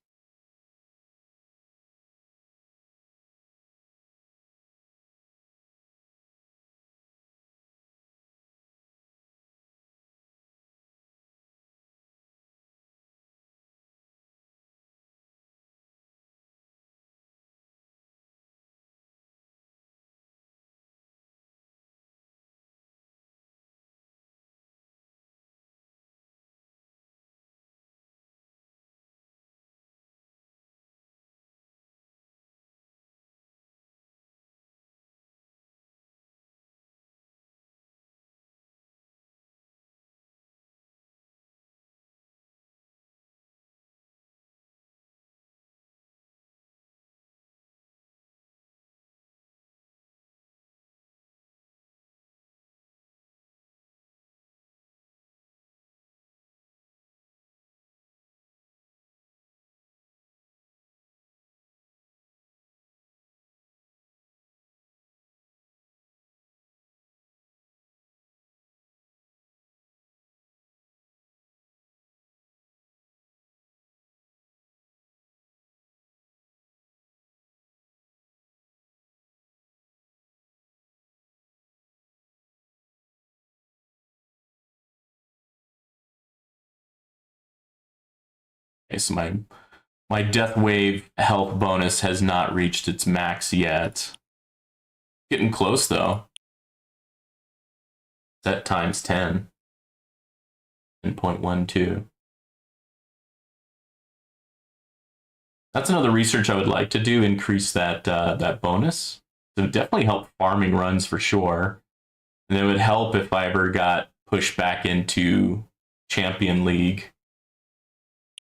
Okay, so my death wave health bonus has not reached its max yet. Getting close though. Set times 10. 10.12. That's another research I would like to do, increase that bonus. So it would definitely help farming runs for sure. And it would help if I ever got pushed back into Champion League.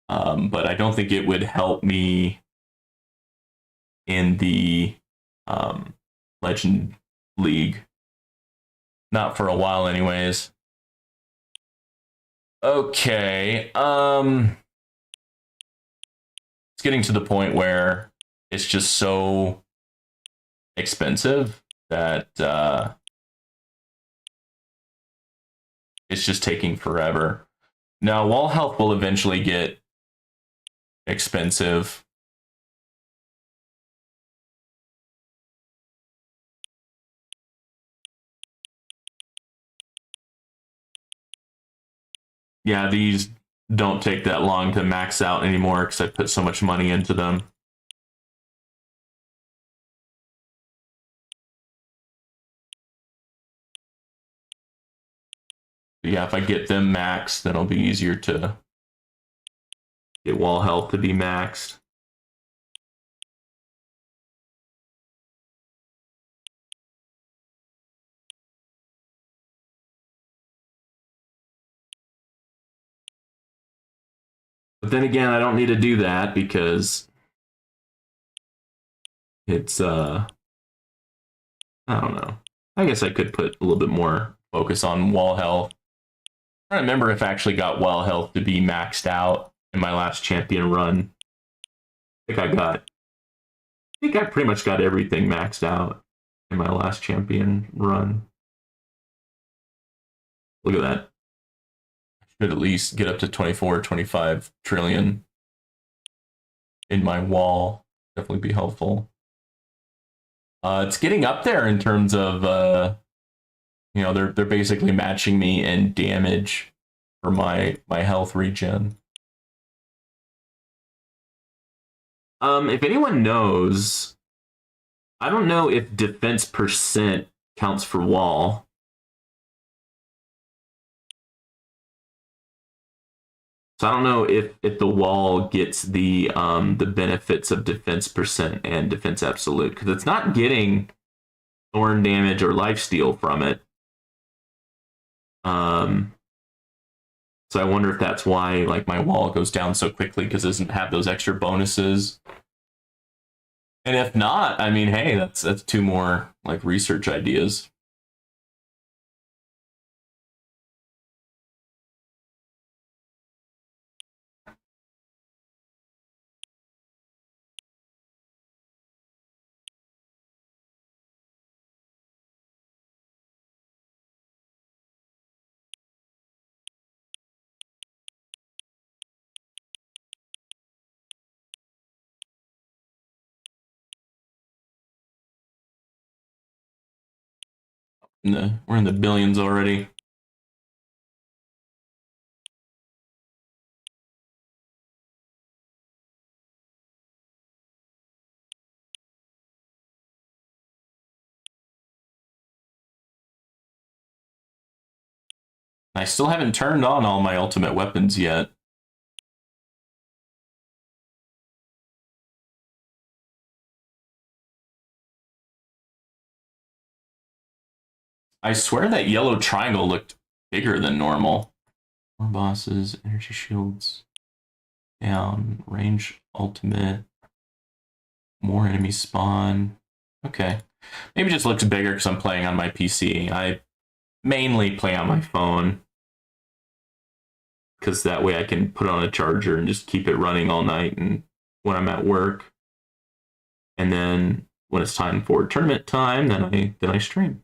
But I don't think it would help me in the Legend League. Not for a while, anyways. Okay. It's getting to the point where it's just so expensive that it's just taking forever. Now, wall health will eventually get expensive. Yeah, these don't take that long to max out anymore because I put so much money into them. But yeah, if I get them maxed, then it'll be easier to get wall health to be maxed. But then again, I don't need to do that because it's I don't know. I guess I could put a little bit more focus on wall health. I don't remember if I actually got wall health to be maxed out in my last champion run. I think I pretty much got everything maxed out in my last champion run. Look at that. I should at least get up to 24 or 25 trillion in my wall. Definitely be helpful. It's getting up there in terms of, they're basically matching me in damage for my health regen. If anyone knows, I don't know if defense percent counts for wall. So I don't know if the wall gets the benefits of defense percent and defense absolute, because it's not getting thorn damage or lifesteal from it. So I wonder if that's why like my wall goes down so quickly, because it doesn't have those extra bonuses. And if not, I mean, hey, that's 2 more like research ideas. We're in the billions already. I still haven't turned on all my ultimate weapons yet. I swear that yellow triangle looked bigger than normal. More bosses, energy shields down, range ultimate, more enemies spawn. Okay. Maybe it just looks bigger because I'm playing on my PC. I mainly play on my phone because that way I can put on a charger and just keep it running all night and when I'm at work. And then when it's time for tournament time, then I stream.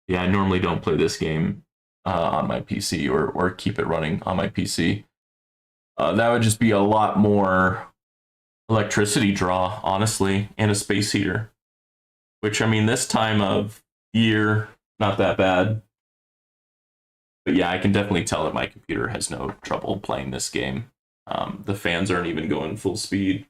Yeah, I normally don't play this game on my PC or keep it running on my PC. That would just be a lot more electricity draw, honestly, and a space heater. Which, I mean, this time of year, not that bad. But yeah, I can definitely tell that my computer has no trouble playing this game. The fans aren't even going full speed.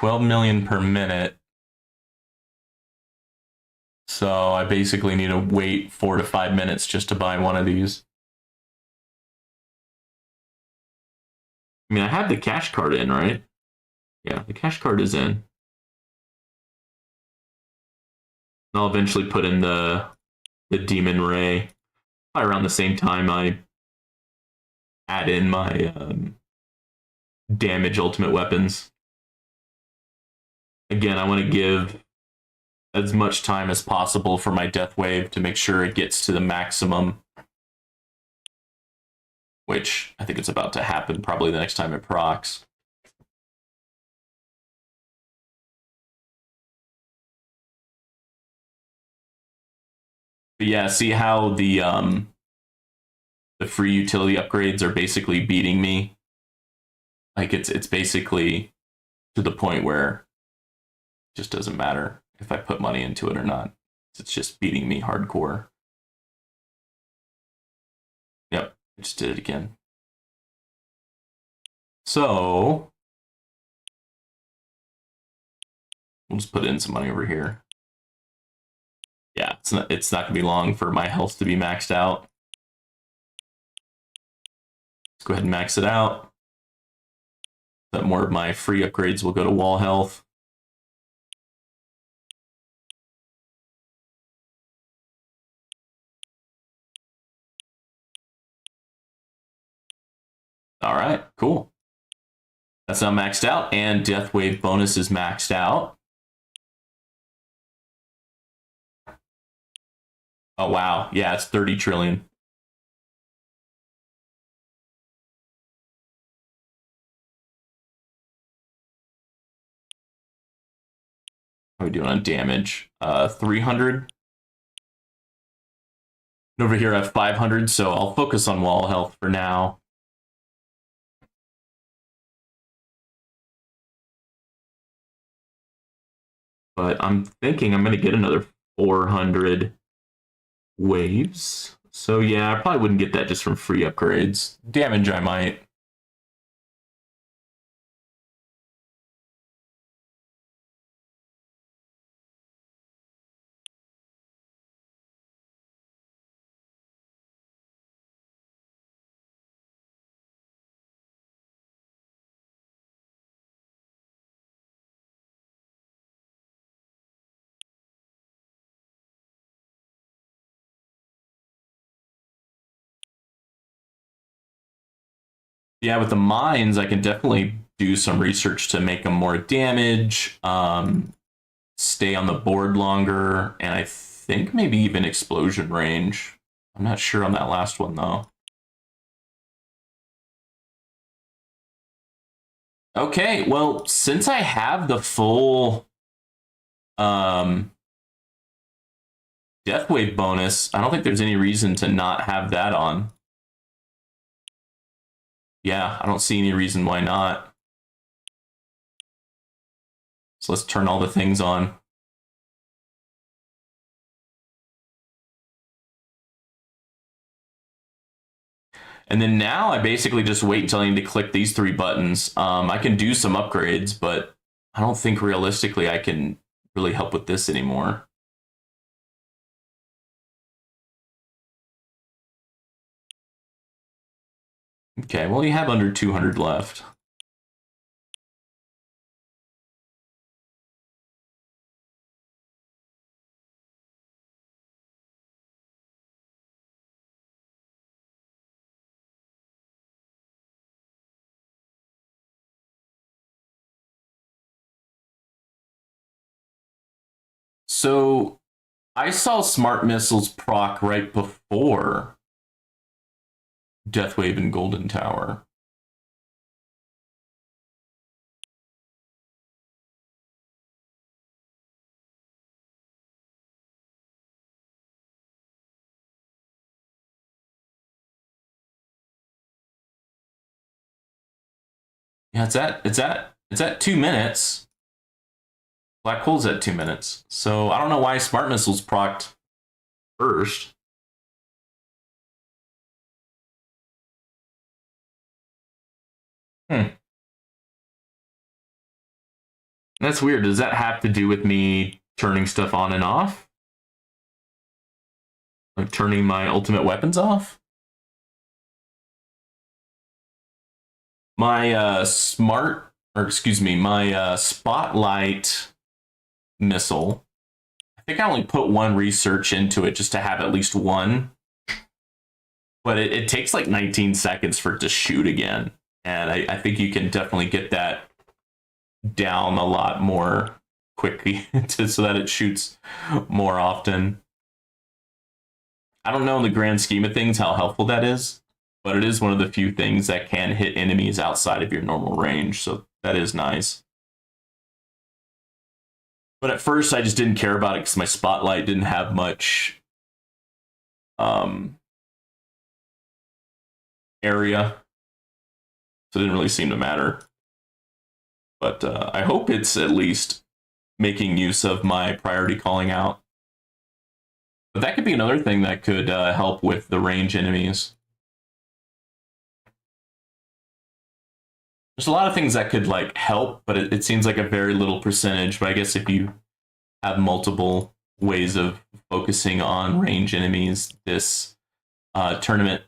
$12 million per minute. So I basically need to wait 4 to 5 minutes just to buy one of these. I mean, I have the cash card in, right? Yeah, the cash card is in. I'll eventually put in the Demon Ray. Probably around the same time I add in my damage ultimate weapons. Again, I want to give as much time as possible for my death wave to make sure it gets to the maximum, which I think it's about to happen probably the next time it procs. But yeah, see how the free utility upgrades are basically beating me. Like it's basically to the point where it just doesn't matter if I put money into it or not. It's just beating me hardcore. Yep, I just did it again. So we'll just put in some money over here. Yeah, it's not gonna be long for my health to be maxed out. Let's go ahead and max it out. That more of my free upgrades will go to wall health. All right, cool. That's now maxed out, and Death Wave bonus is maxed out. Oh, wow. Yeah, it's 30 trillion. What are we doing on damage? 300. Over here I have 500, so I'll focus on wall health for now. But I'm thinking I'm going to get another 400 waves. So yeah, I probably wouldn't get that just from free upgrades. Damage I might. Yeah, with the mines, I can definitely do some research to make them more damage, stay on the board longer, and I think maybe even explosion range. I'm not sure on that last one, though. Okay, well, since I have the full Death Wave bonus, I don't think there's any reason to not have that on. Yeah, I don't see any reason why not. So let's turn all the things on. And then now I basically just wait until I need to click these 3 buttons. I can do some upgrades, but I don't think realistically I can really help with this anymore. Okay, well, you have under 200 left. So I saw smart missiles proc right before Death Wave and Golden Tower. Yeah, it's at 2 minutes. Black hole's at 2 minutes. So I don't know why smart missiles procced first. That's weird. Does that have to do with me turning stuff on and off? Like turning my ultimate weapons off? My my spotlight missile. I think I only put 1 research into it just to have at least 1. But it takes like 19 seconds for it to shoot again. And I think you can definitely get that down a lot more quickly so that it shoots more often. I don't know in the grand scheme of things how helpful that is, but it is one of the few things that can hit enemies outside of your normal range, so that is nice. But at first, I just didn't care about it because my spotlight didn't have much area, so it didn't really seem to matter. But I hope it's at least making use of my priority calling out. But that could be another thing that could help with the range enemies. There's a lot of things that could like help, but it seems like a very little percentage. But I guess if you have multiple ways of focusing on range enemies, this tournament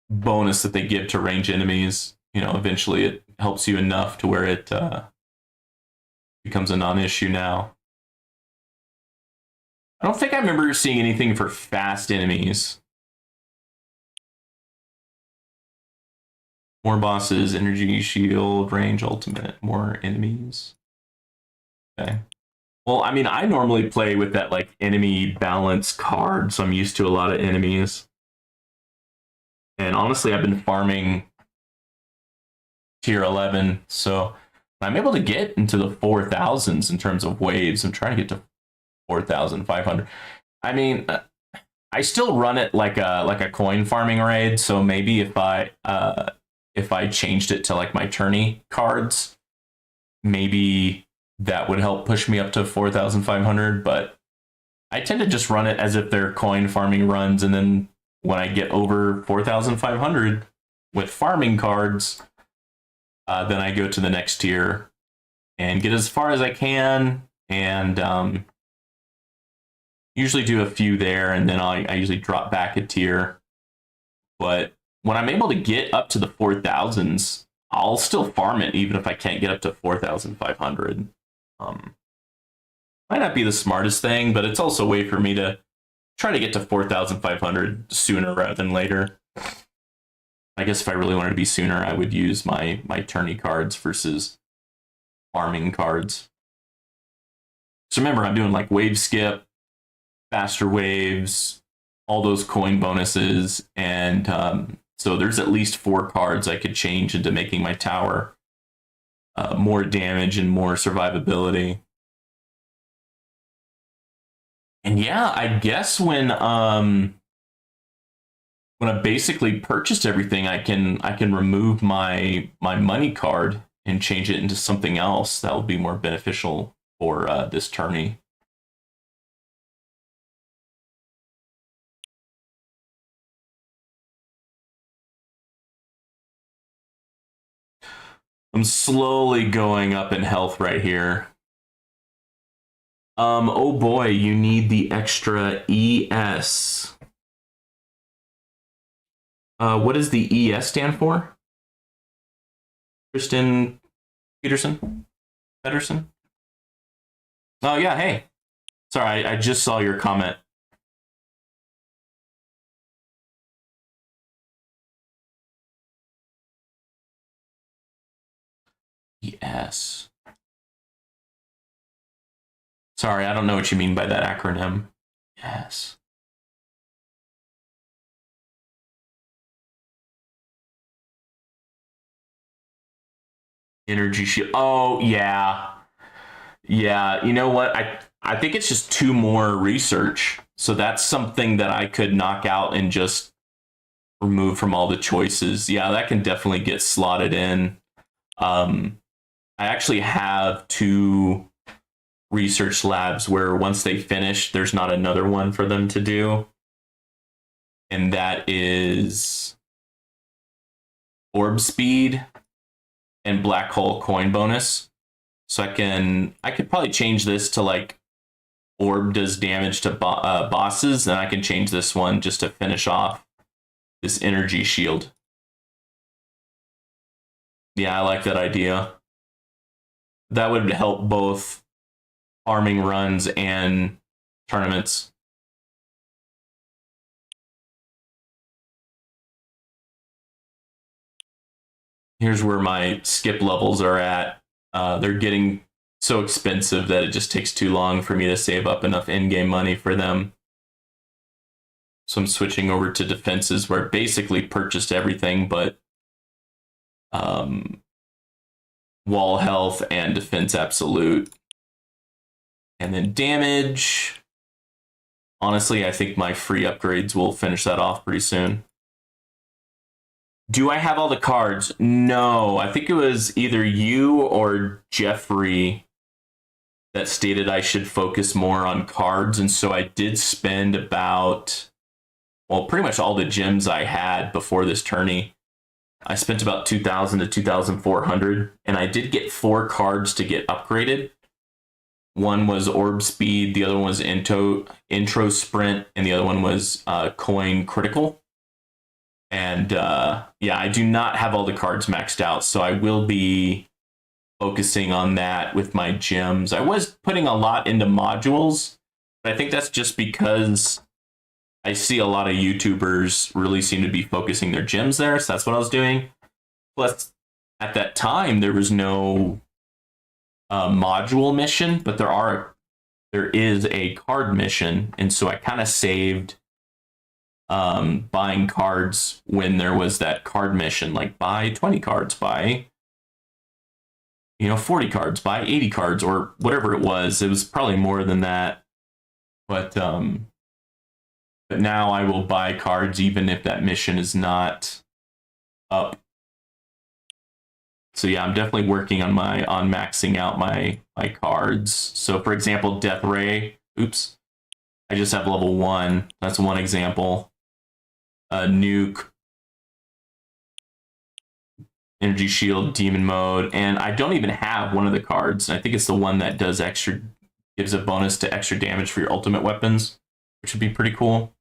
bonus that they give to range enemies, eventually it helps you enough to where it becomes a non-issue now. I don't think I remember seeing anything for fast enemies. More bosses, energy, shield, range, ultimate, more enemies. Okay. Well, I mean, I normally play with that like enemy balance card, so I'm used to a lot of enemies. And honestly, I've been farming tier 11, so I'm able to get into the 4,000s in terms of waves. I'm trying to get to 4,500. I mean, I still run it like a coin farming raid, so maybe if I changed it to like my tourney cards, maybe that would help push me up to 4,500. But I tend to just run it as if they're coin farming runs, and then when I get over 4,500 with farming cards, then I go to the next tier and get as far as I can, and usually do a few there, and then I usually drop back a tier. But when I'm able to get up to the 4,000s, I'll still farm it even if I can't get up to 4,500. Might not be the smartest thing, but it's also a way for me to try to get to 4,500 sooner rather than later. I guess if I really wanted to be sooner, I would use my tourney cards versus farming cards. So remember, I'm doing like wave skip, faster waves, all those coin bonuses, and so there's at least 4 cards I could change into making my tower more damage and more survivability. And yeah, I guess when I basically purchased everything, I can remove my money card and change it into something else that will be more beneficial for this tourney. I'm slowly going up in health right here. Oh boy, you need the extra ES. What does the ES stand for? Kristen Peterson? Pedersen? Oh yeah, hey. Sorry, I just saw your comment. ES. Sorry, I don't know what you mean by that acronym. Yes. Energy shield. Oh, yeah. Yeah, you know what? I think it's just 2 more research. So that's something that I could knock out and just remove from all the choices. Yeah, that can definitely get slotted in. I actually have 2 research labs where once they finish, there's not another one for them to do. And that is orb speed and black hole coin bonus. So I could probably change this to like orb does damage to bosses, and I can change this one just to finish off this energy shield. Yeah, I like that idea. That would help both farming runs and tournaments. Here's where my skip levels are at. They're getting so expensive that it just takes too long for me to save up enough in-game money for them. So I'm switching over to defenses where I basically purchased everything but wall health and defense absolute. And then damage. Honestly, I think my free upgrades will finish that off pretty soon. Do I have all the cards? No, I think it was either you or Jeffrey that stated I should focus more on cards, and so I did spend about, well, pretty much all the gems I had before this tourney. I spent about 2,000 to 2,400, and I did get 4 cards to get upgraded. One was Orb Speed, the other one was Intro Sprint, and the other one was Coin Critical. And yeah, I do not have all the cards maxed out, so I will be focusing on that with my gems. I was putting a lot into modules, but I think that's just because I see a lot of YouTubers really seem to be focusing their gems there, so that's what I was doing. Plus, at that time, there was no module mission, but there is a card mission, and so I kind of saved buying cards when there was that card mission, like buy 20 cards, buy 40 cards, buy 80 cards, or whatever it was. It was probably more than that, but now I will buy cards even if that mission is not up. So yeah, I'm definitely working on maxing out my cards. So for example, Death Ray. Oops, I just have level 1. That's one example. Nuke, Energy Shield, Demon Mode, and I don't even have one of the cards. I think it's the one that gives a bonus to extra damage for your ultimate weapons, which would be pretty cool.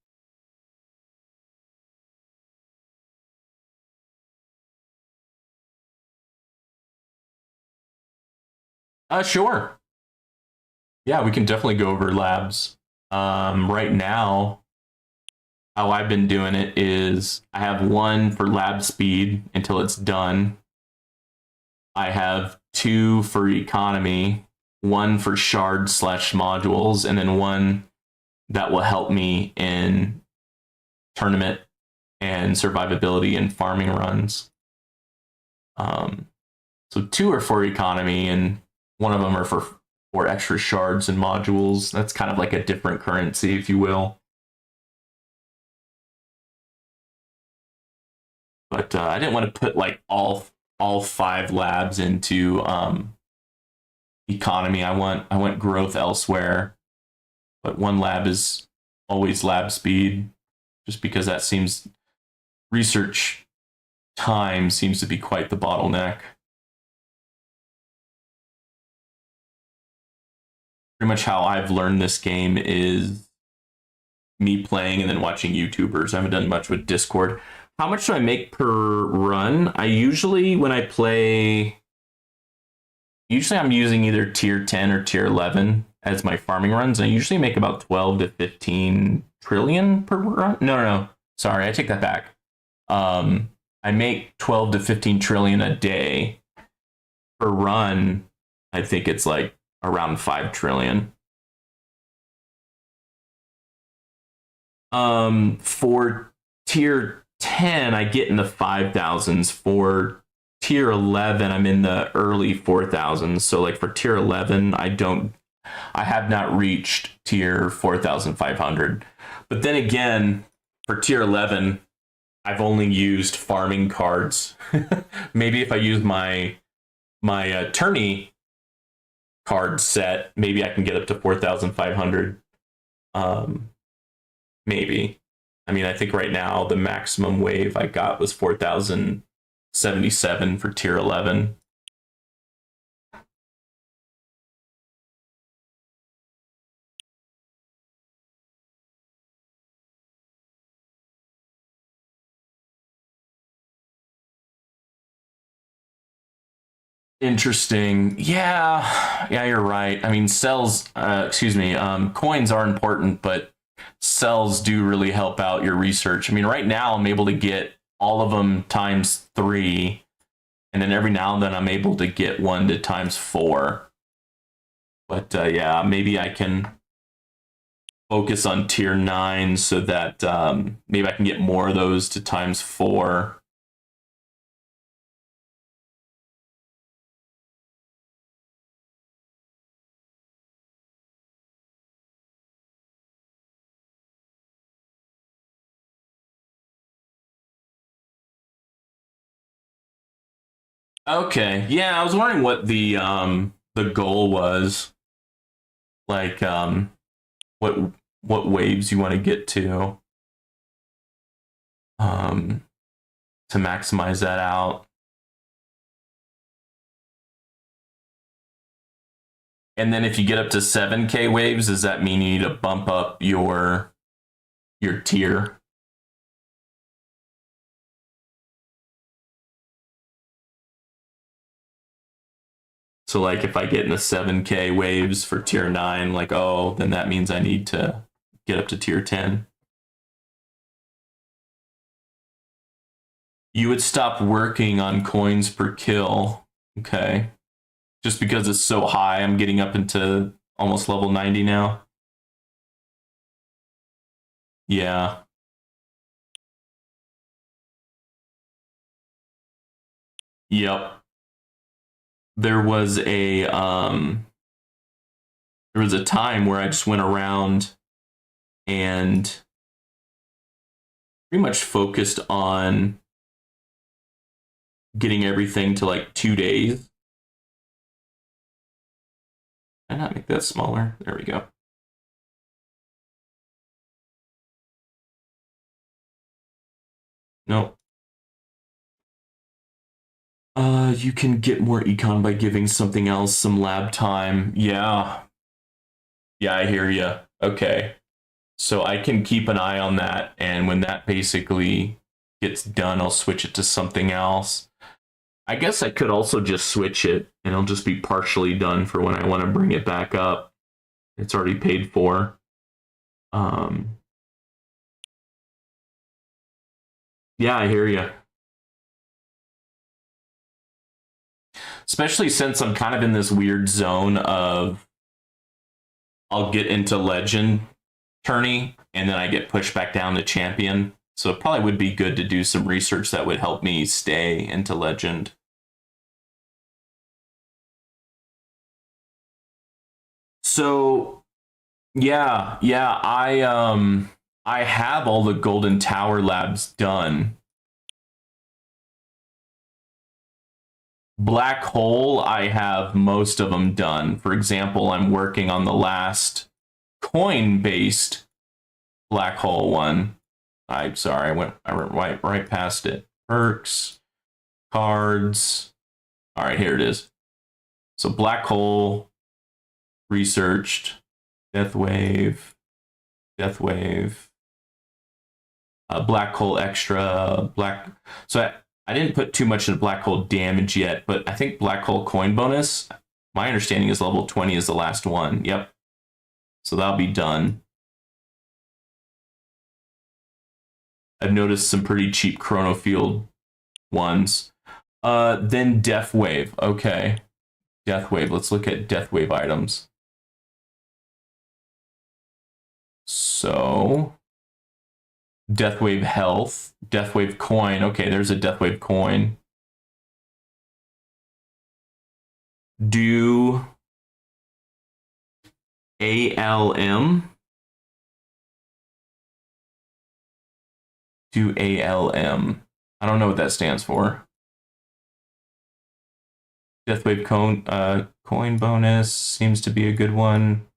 Sure. Yeah, we can definitely go over labs. Right now, how I've been doing it is I have 1 for lab speed until it's done. I have 2 for economy, 1 for shard/modules, and then 1 that will help me in tournament and survivability and farming runs. So 2 are for economy, and 1 of them are for extra shards and modules. That's kind of like a different currency, if you will. But I didn't want to put like all 5 labs into economy. I want growth elsewhere, but 1 lab is always lab speed, just because that seems research time seems to be quite the bottleneck. Pretty much how I've learned this game is me playing and then watching YouTubers. I haven't done much with Discord. How much do I make per run? I usually, when I play, I'm using either tier 10 or tier 11 as my farming runs. I usually make about 12 to 15 trillion per run. No. Sorry, I take that back. I make 12 to 15 trillion a day. Per run, I think it's like around 5 trillion. For tier 10, I get in the 5,000s. For tier 11, I'm in the early 4,000s. So like for tier 11, I have not reached tier 4,500. But then again, for tier 11, I've only used farming cards. Maybe if I use my tourney card set, maybe I can get up to 4,500. Maybe. I mean, I think right now the maximum wave I got was 4,077 for tier 11. Interesting. Yeah, you're right. I mean, coins are important, but cells do really help out your research. I mean, right now I'm able to get all of them times 3, and then every now and then I'm able to get 1 to times 4. But yeah, maybe I can focus on tier 9 so that maybe I can get more of those to times 4. Okay, yeah, I was wondering what the goal was. like what waves you want to get to maximize that out. And then if you get up to 7K waves, does that mean you need to bump up your tier? So like if I get in the 7K waves for tier 9, like, oh, then that means I need to get up to tier 10. You would stop working on coins per kill. Okay. Just because it's so high, I'm getting up into almost level 90 now. Yeah. Yep. There was a time where I just went around and pretty much focused on getting everything to like 2 days. Can I not make that smaller? There we go. Nope. You can get more econ by giving something else some lab time. Yeah. Yeah, I hear you. Okay. So I can keep an eye on that, and when that basically gets done, I'll switch it to something else. I guess I could also just switch it, and it'll just be partially done for when I want to bring it back up. It's already paid for. Yeah, I hear you. Especially since I'm kind of in this weird zone of I'll get into legend tourney and then I get pushed back down to champion. So it probably would be good to do some research that would help me stay into legend. So yeah, I have all the Golden Tower labs done. Black Hole, I have most of them done. For example, I'm working on the last coin-based Black Hole one. I'm sorry, I went right past it. Perks, cards. All right, here it is. So Black Hole, researched, Death Wave, Black Hole Extra, So I didn't put too much into Black Hole damage yet, but I think Black Hole coin bonus, my understanding is level 20 is the last one. Yep. So that'll be done. I've noticed some pretty cheap Chrono Field ones. Then Death Wave. Okay. Death Wave. Let's look at Death Wave items. So Death Wave health, Death Wave coin. Okay, there's a Death Wave coin. Do ALM. Do ALM. I don't know what that stands for. Death Wave coin bonus seems to be a good one.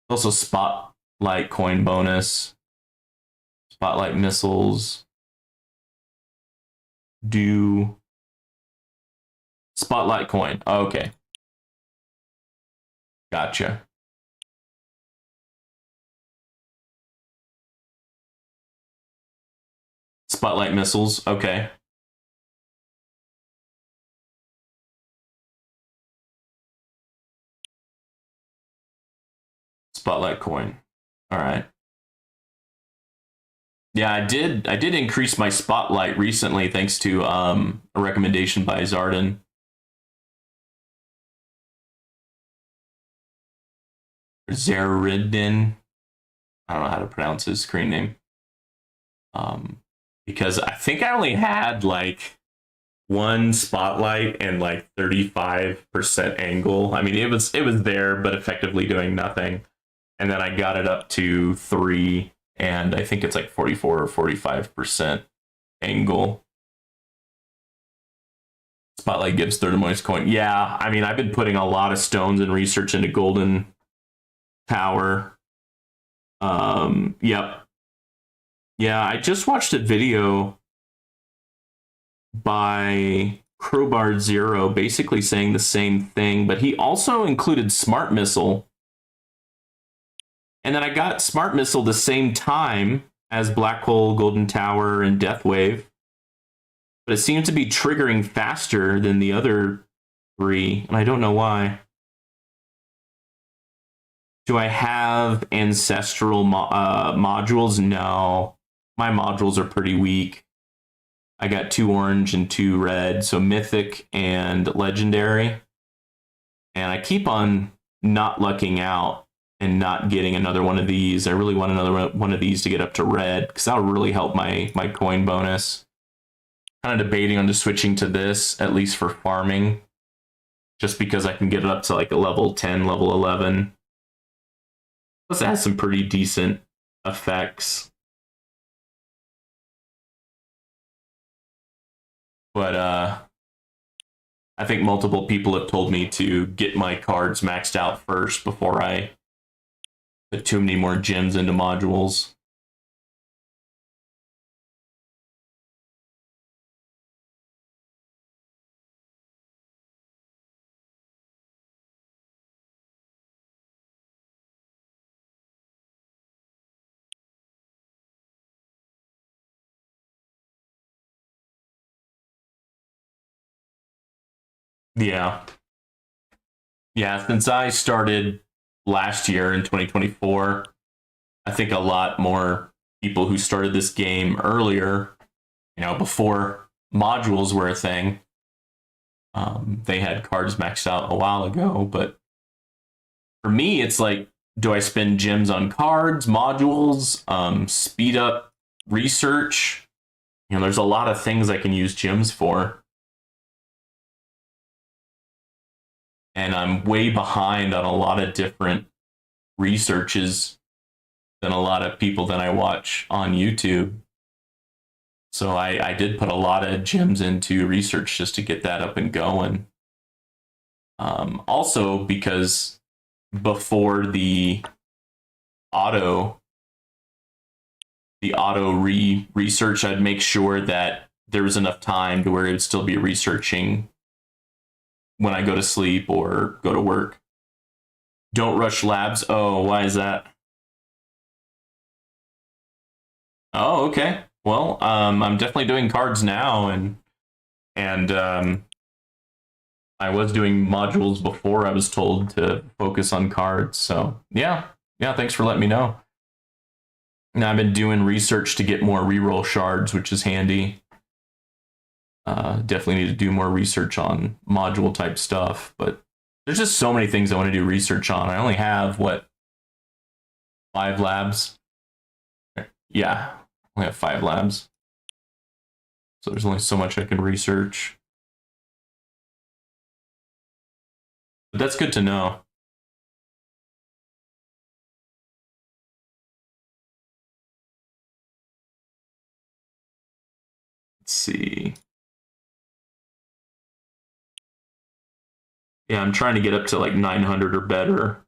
Also Spotlight coin bonus. Spotlight missiles. Do Spotlight coin. Oh, okay. Gotcha. Spotlight missiles. Okay. Spotlight coin. All right. Yeah, I did increase my spotlight recently thanks to a recommendation by Zardan. Zeridin. I don't know how to pronounce his screen name. Because I think I only had like one spotlight and like 35% angle. I mean, it was there, but effectively doing nothing. And then I got it up to 3, and I think it's like 44 or 45% angle. Spotlight gives third moist coin. Yeah, I mean, I've been putting a lot of stones and research into golden Tower. Yep. Yeah, I just watched a video by Crowbar Zero basically saying the same thing, but he also included Smart Missile. And then I got Smart Missile the same time as Black Hole, Golden Tower, and Death Wave. But it seemed to be triggering faster than the other three, and I don't know why. Do I have ancestral modules? No. My modules are pretty weak. I got 2 orange and 2 red, so mythic and legendary. And I keep on not lucking out and not getting another one of these. I really want another one of these to get up to red, because that'll really help my coin bonus. Kind of debating on just switching to this, at least for farming, just because I can get it up to like a level 10, level 11. Plus, it has some pretty decent effects. But I think multiple people have told me to get my cards maxed out first before I put too many more gems into modules. Yeah. Yeah, since I started last year in 2024, I think a lot more people who started this game earlier, before modules were a thing, they had cards maxed out a while ago. But for me, it's like, do I spend gems on cards, modules, speed up research? There's a lot of things I can use gems for. And I'm way behind on a lot of different researches than a lot of people that I watch on YouTube. So I did put a lot of gems into research just to get that up and going. Also, because before the auto research, I'd make sure that there was enough time to where it would still be researching when I go to sleep or go to work. Don't rush labs. Oh, why is that? Oh, okay. Well, I'm definitely doing cards now, and I was doing modules before I was told to focus on cards. So yeah, thanks for letting me know. Now I've been doing research to get more reroll shards, which is handy. Definitely need to do more research on module type stuff, but there's just so many things I want to do research on. I only have 5 labs. Yeah, I only have 5 labs. So there's only so much I can research. But that's good to know. Let's see. Yeah, I'm trying to get up to like 900 or better.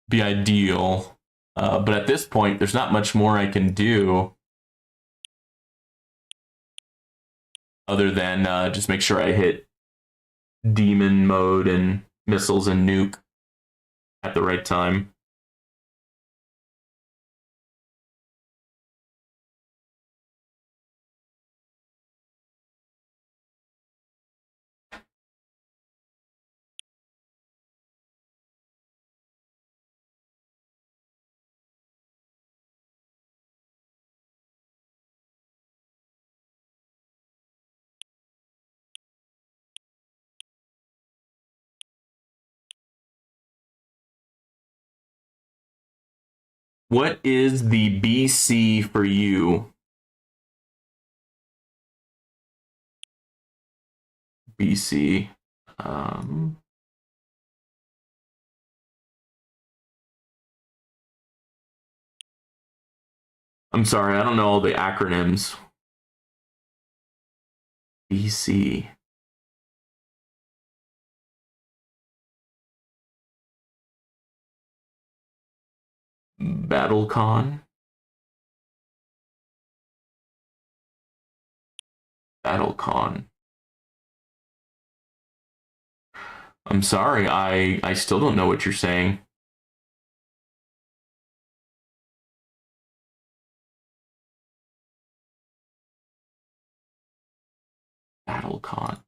Be ideal. But at this point, there's not much more I can do other than just make sure I hit demon mode and missiles and nuke at the right time. What is the BC for you? BC. I'm sorry, I don't know all the acronyms. BC. BattleCon. BattleCon. I'm sorry, I still don't know what you're saying. BattleCon.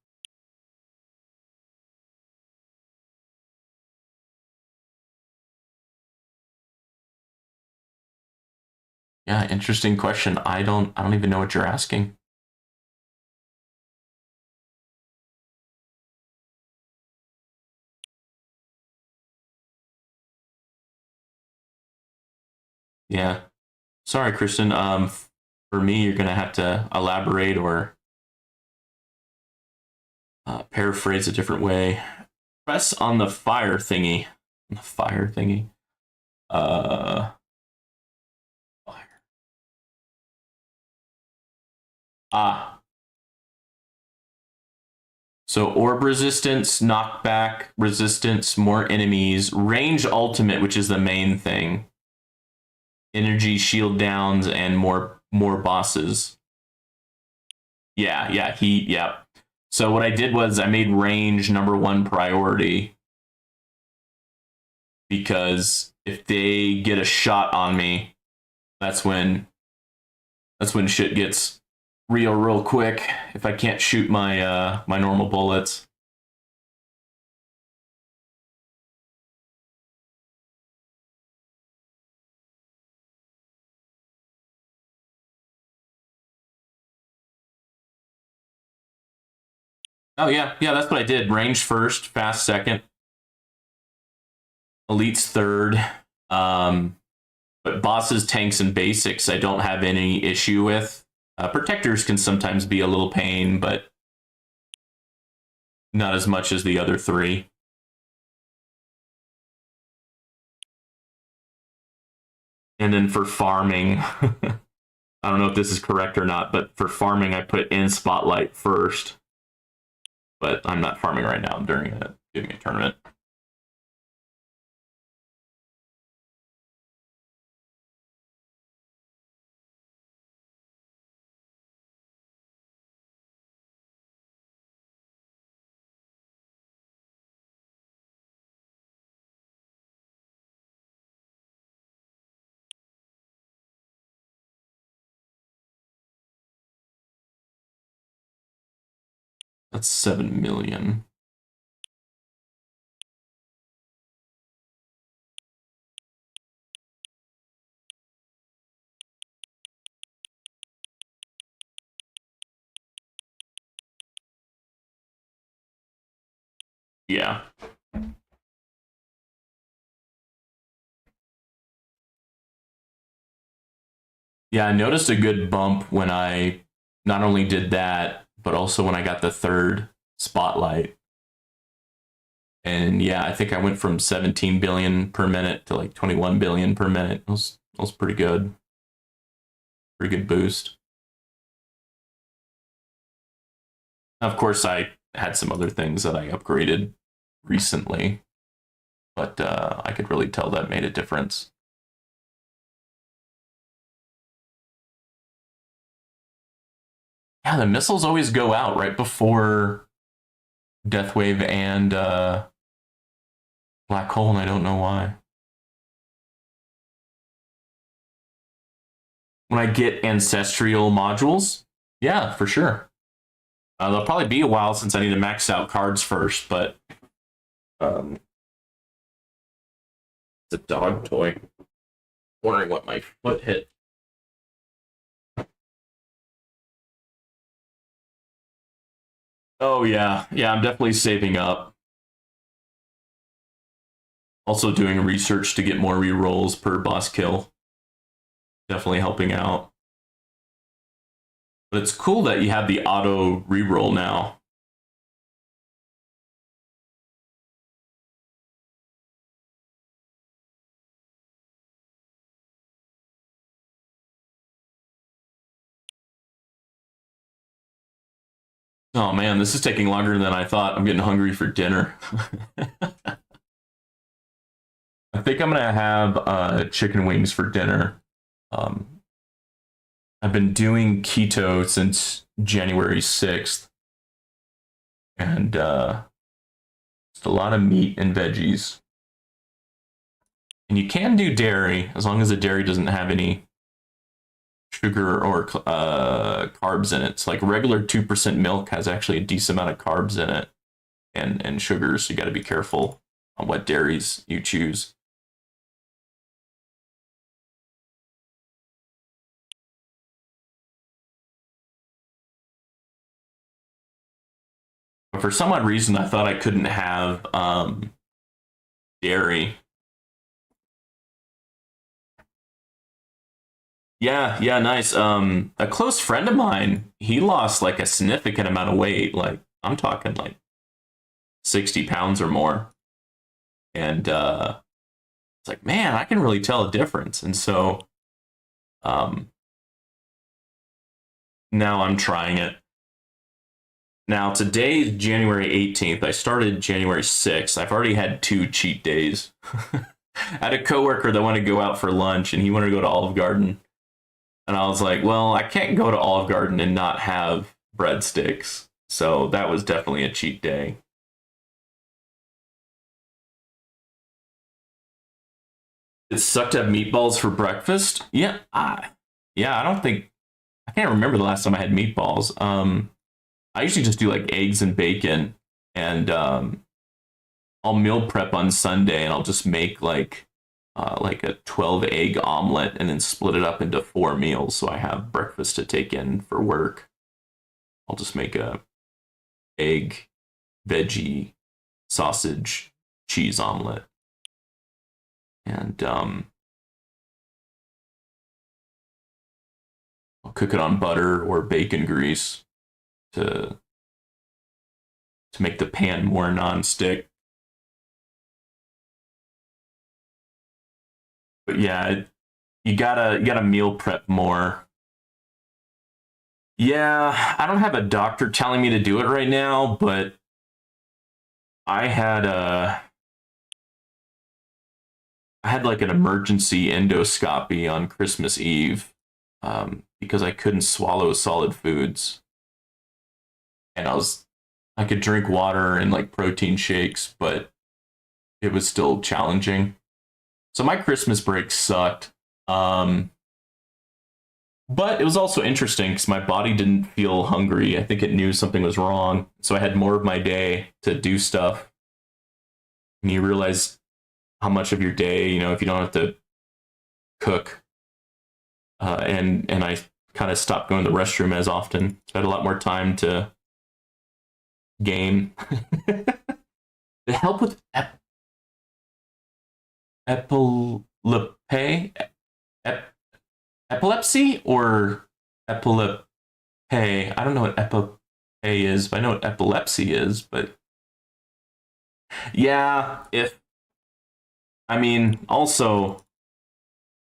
Yeah, interesting question. I don't even know what you're asking. Yeah. Sorry, Kristen. For me, you're gonna have to elaborate or paraphrase a different way. Press on the fire thingy. The fire thingy. Fire. Ah. So orb resistance, knockback resistance, more enemies, range ultimate, which is the main thing. Energy shield downs and more bosses. Yeah. So what I did was I made range #1 priority because if they get a shot on me, that's when shit gets real quick if I can't shoot my my normal bullets. Oh yeah, that's what I did. Range first, fast second, elites third. But bosses, tanks, and basics, I don't have any issue with. Protectors can sometimes be a little pain, but not as much as the other three. And then for farming, I don't know if this is correct or not, but for farming, I put in Spotlight first. But I'm not farming right now. I'm doing a tournament. That's 7 million. Yeah. Yeah, I noticed a good bump when I not only did that, but also when I got the third Spotlight. And yeah, I think I went from 17 billion per minute to like 21 billion per minute. It was pretty good. Pretty good boost. Of course, I had some other things that I upgraded recently, but I could really tell that made a difference. Yeah, the missiles always go out right before Deathwave and Black Hole, and I don't know why. When I get ancestral modules, yeah, for sure. There'll probably be a while since I need to max out cards first, but it's a dog toy. Wondering what my foot hit. Oh yeah, I'm definitely saving up. Also doing research to get more rerolls per boss kill. Definitely helping out. But it's cool that you have the auto reroll now. Oh man, this is taking longer than I thought. I'm getting hungry for dinner. I think I'm gonna have chicken wings for dinner. Um, I've been doing keto since January 6th, and just a lot of meat and veggies. And you can do dairy as long as the dairy doesn't have any sugar or carbs in it. So like regular 2% milk has actually a decent amount of carbs in it and sugars. So you got to be careful on what dairies you choose. But for some odd reason, I thought I couldn't have dairy. Yeah, yeah, nice. A close friend of mine, he lost like a significant amount of weight. Like I'm talking like 60 pounds or more. And it's like, man, I can really tell a difference. And so um, now I'm trying it. Now today is January 18th. I started January 6th. I've already had 2 cheat days. I had a coworker that wanted to go out for lunch and he wanted to go to Olive Garden. And I was like, well, I can't go to Olive Garden and not have breadsticks. So that was definitely a cheat day. It sucked to have meatballs for breakfast. Yeah, I don't think I can't remember the last time I had meatballs. I usually just do like eggs and bacon, and I'll meal prep on Sunday, and I'll just make like a 12 egg omelet, and then split it up into 4 meals, so I have breakfast to take in for work. I'll just make a egg, veggie, sausage, cheese omelet, and I'll cook it on butter or bacon grease to make the pan more non-stick. But yeah, you gotta meal prep more. Yeah, I don't have a doctor telling me to do it right now, but I had a I had like an emergency endoscopy on Christmas Eve because I couldn't swallow solid foods, and I could drink water and like protein shakes, but it was still challenging. So my Christmas break sucked. But it was also interesting because my body didn't feel hungry. I think it knew something was wrong. So I had more of my day to do stuff. And you realize how much of your day, if you don't have to cook. And I kind of stopped going to the restroom as often. So I had a lot more time to game. To help with epilepsy, epilepsy or epilepsy. I don't know what epilepsy is, but I know what epilepsy is. But yeah, also,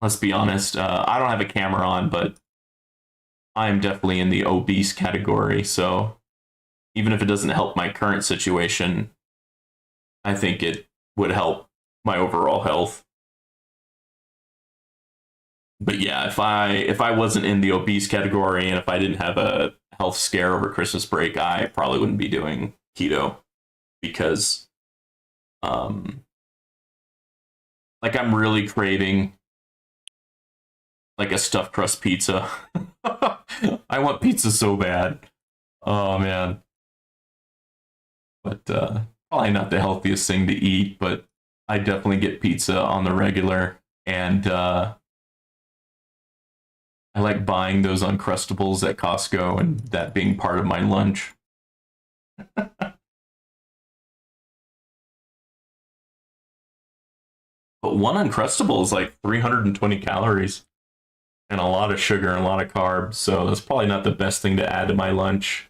let's be honest, I don't have a camera on, but I'm definitely in the obese category. So even if it doesn't help my current situation, I think it would help my overall health. But yeah, if I wasn't in the obese category and if I didn't have a health scare over Christmas break, I probably wouldn't be doing keto because like I'm really craving like a stuffed crust pizza. I want pizza so bad. Oh man. But probably not the healthiest thing to eat, but I definitely get pizza on the regular, and I like buying those Uncrustables at Costco and that being part of my lunch. But one Uncrustable is like 320 calories and a lot of sugar and a lot of carbs, so that's probably not the best thing to add to my lunch.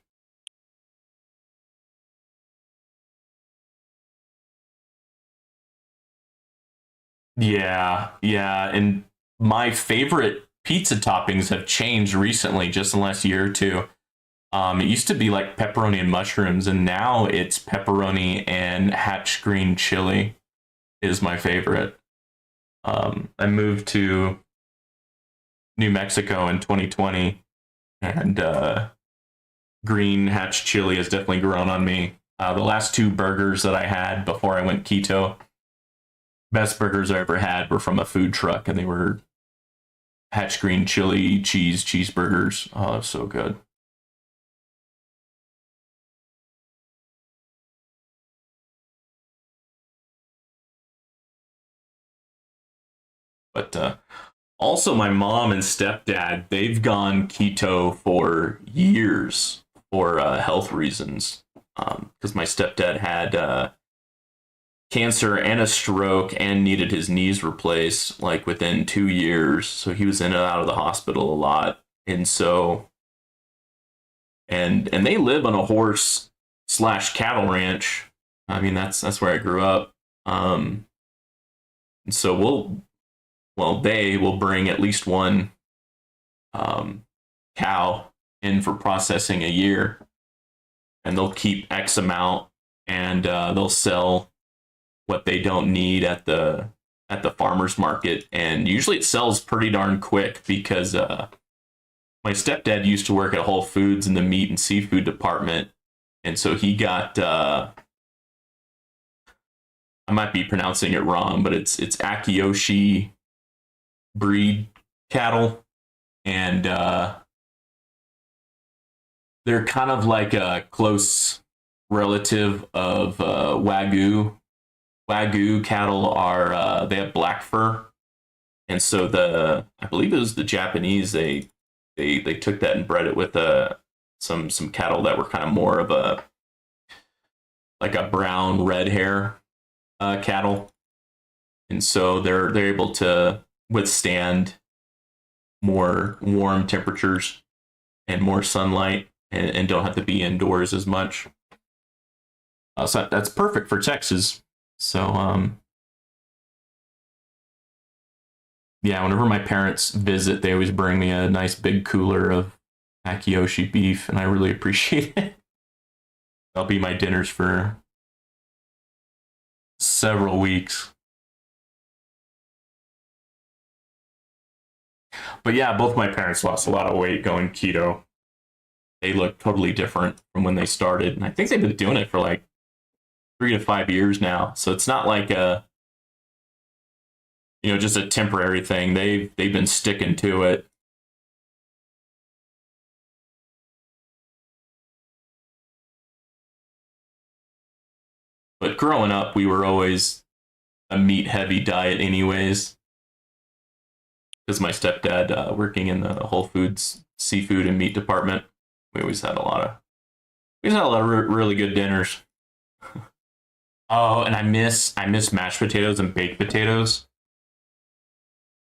Yeah, yeah, and my favorite pizza toppings have changed recently, just in the last year or two. It used to be like pepperoni and mushrooms, and now it's pepperoni and hatch green chili is my favorite. I moved to New Mexico in 2020, and green hatch chili has definitely grown on me. The last two burgers that I had before I went keto, best burgers I ever had were from a food truck, and they were hatch green chili cheeseburgers. Oh, it was so good. But also, my mom and stepdad, they've gone keto for years for health reasons. Because my stepdad had cancer and a stroke and needed his knees replaced like within 2 years. So he was in and out of the hospital a lot. And so, and they live on a horse slash cattle ranch. I mean, that's where I grew up. And so they will bring at least one cow in for processing a year, and they'll keep X amount, and they'll sell what they don't need at the farmer's market, and usually it sells pretty darn quick because my stepdad used to work at Whole Foods in the meat and seafood department, and so he got I might be pronouncing it wrong, but it's Akiyoshi breed cattle, and they're kind of like a close relative of Wagyu. Wagyu cattle are they have black fur, and so I believe it was the Japanese, they took that and bred it with some cattle that were kind of more of a like a brown red hair cattle, and so they're able to withstand more warm temperatures and more sunlight, and don't have to be indoors as much. So that's perfect for Texas. So yeah, whenever my parents visit, they always bring me a nice big cooler of Akiyoshi beef, and I really appreciate it. That'll be my dinners for several weeks. But yeah, both my parents lost a lot of weight going keto. They look totally different from when they started, and I think they've been doing it for like 3 to 5 years now. So it's not like just a temporary thing. They've been sticking to it. But growing up, we were always a meat heavy diet, anyways. Because my stepdad working in the Whole Foods seafood and meat department, we always had a lot of really good dinners. Oh, and I miss mashed potatoes and baked potatoes.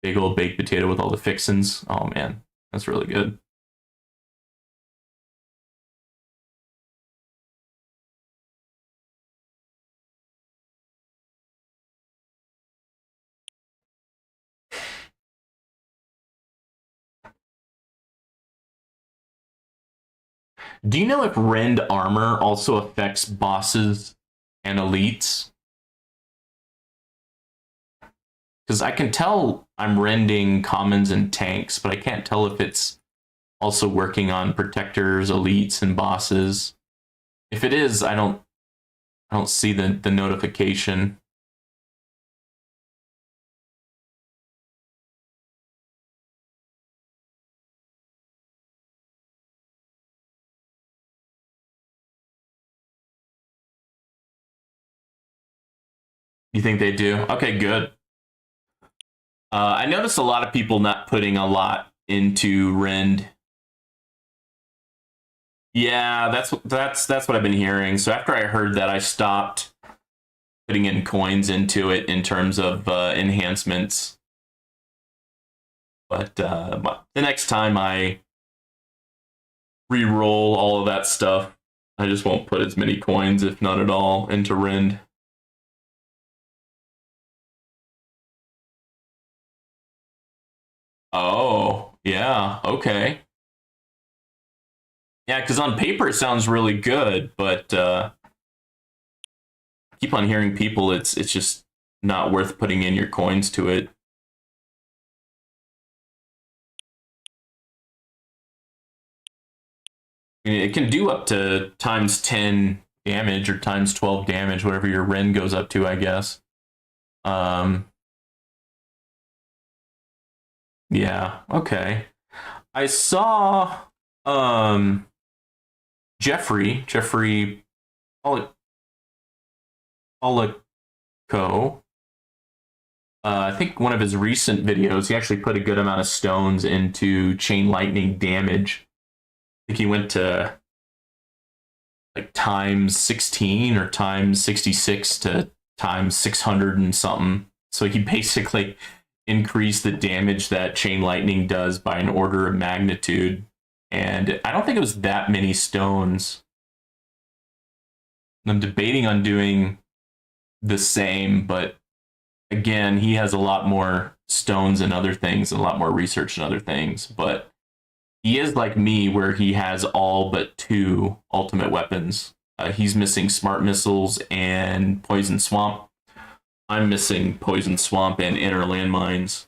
Big old baked potato with all the fixins. Oh man, that's really good. Do you know if rend armor also affects bosses and elites? Because I can tell I'm rending commons and tanks, but I can't tell if it's also working on protectors, elites, and bosses. If it is, I don't see the notification. You think they do? Okay, good. I noticed a lot of people not putting a lot into rend. Yeah, that's what I've been hearing. So after I heard that, I stopped putting in coins into it in terms of enhancements. But the next time I re-roll all of that stuff, I just won't put as many coins, if not at all, into rend. Oh, yeah, okay. Yeah, because on paper it sounds really good, but keep on hearing people it's just not worth putting in your coins to it. mean, it can do up to times 10 damage or times 12 damage, whatever your Ren goes up to, I guess. Yeah, okay. I saw Jeffrey Polico. I think one of his recent videos, he actually put a good amount of stones into chain lightning damage. I think he went to like times 16 or times 66 to times 600 and something. So he basically increased the damage that chain lightning does by an order of magnitude. And I don't think it was that many stones. I'm debating on doing the same, but again, he has a lot more stones and other things, and a lot more research and other things. But he is like me, where he has all but 2 ultimate weapons. He's missing smart missiles and poison swamp. I'm missing poison swamp and inner landmines.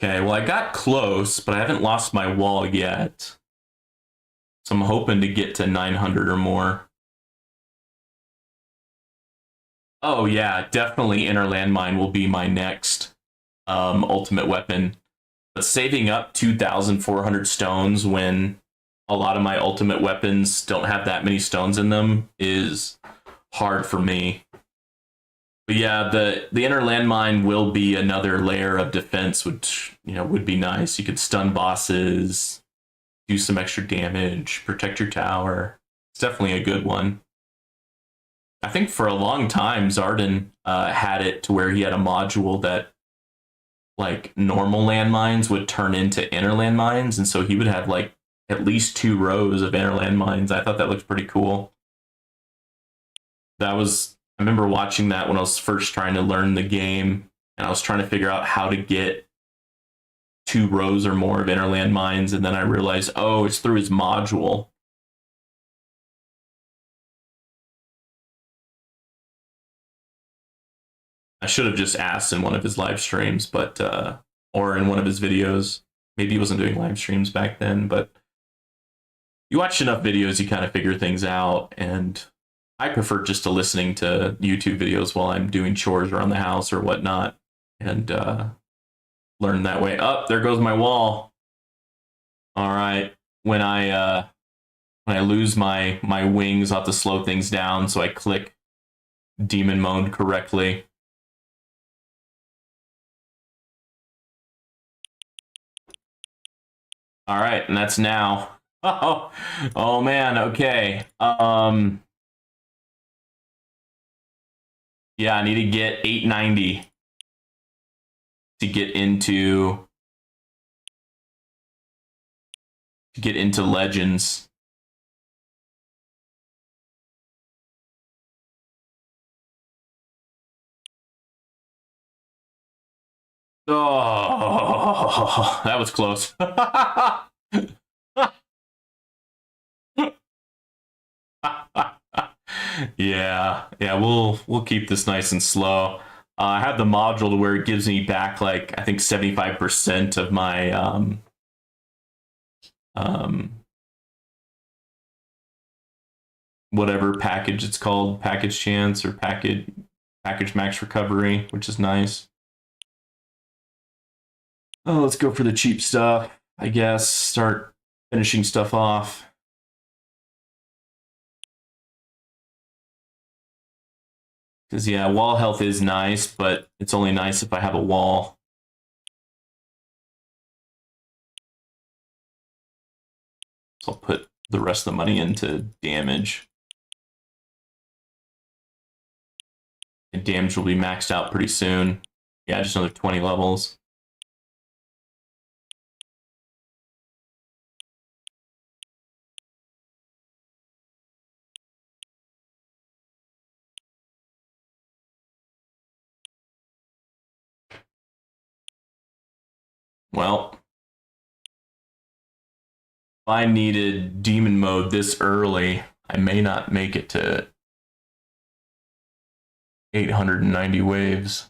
Okay, well, I got close, but I haven't lost my wall yet. So I'm hoping to get to 900 or more. Oh, yeah, definitely inner landmine will be my next ultimate weapon. But saving up 2,400 stones when a lot of my ultimate weapons don't have that many stones in them is hard for me. But yeah, the inner landmine will be another layer of defense, which would be nice. You could stun bosses, do some extra damage, protect your tower. It's definitely a good one. I think for a long time, Zardan had it to where he had a module that like normal landmines would turn into inner landmines, and so he would have like at least 2 rows of inner landmines. I thought that looked pretty cool. I remember watching that when I was first trying to learn the game, and I was trying to figure out how to get 2 rows or more of inner landmines, and then I realized, oh, it's through his module. I should have just asked in one of his live streams, but or in one of his videos. Maybe he wasn't doing live streams back then, but you watch enough videos, you kind of figure things out. And I prefer just to listening to YouTube videos while I'm doing chores around the house or whatnot, and learn that way. Up there goes my wall. All right, when I lose my wings, I'll have to slow things down so I click demon mode correctly. All right, and that's now. Oh man, okay. Yeah, I need to get 890 to get into Legends. Oh, that was close. Yeah, we'll keep this nice and slow. I have the module to where it gives me back like I think 75% of my um whatever package it's called, package chance or package max recovery, which is nice. Oh, let's go for the cheap stuff, I guess. Start finishing stuff off. Because, yeah, wall health is nice, but it's only nice if I have a wall. So I'll put the rest of the money into damage. And damage will be maxed out pretty soon. Yeah, just another 20 levels. Well, if I needed demon mode this early, I may not make it to 890 waves.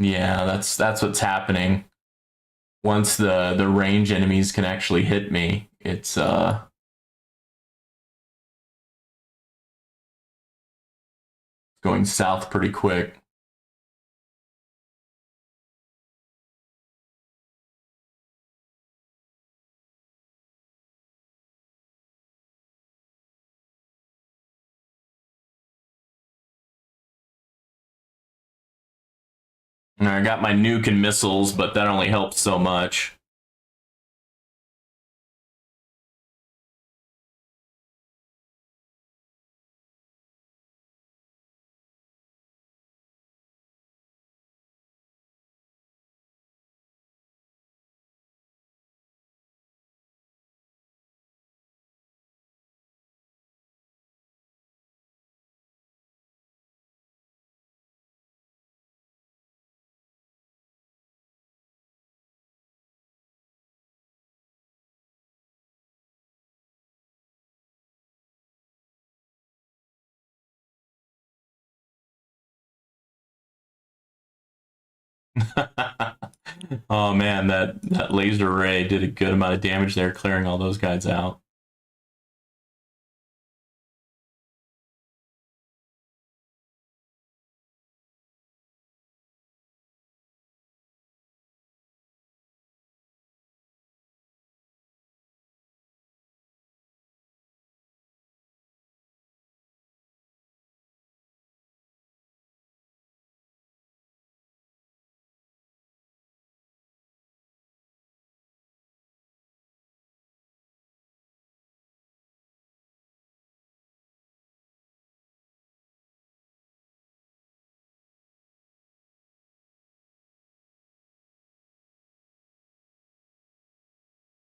Yeah, that's what's happening. Once the range enemies can actually hit me, it's going south pretty quick. And I got my nuke and missiles, but that only helps so much. Oh man, that laser ray did a good amount of damage there, clearing all those guys out.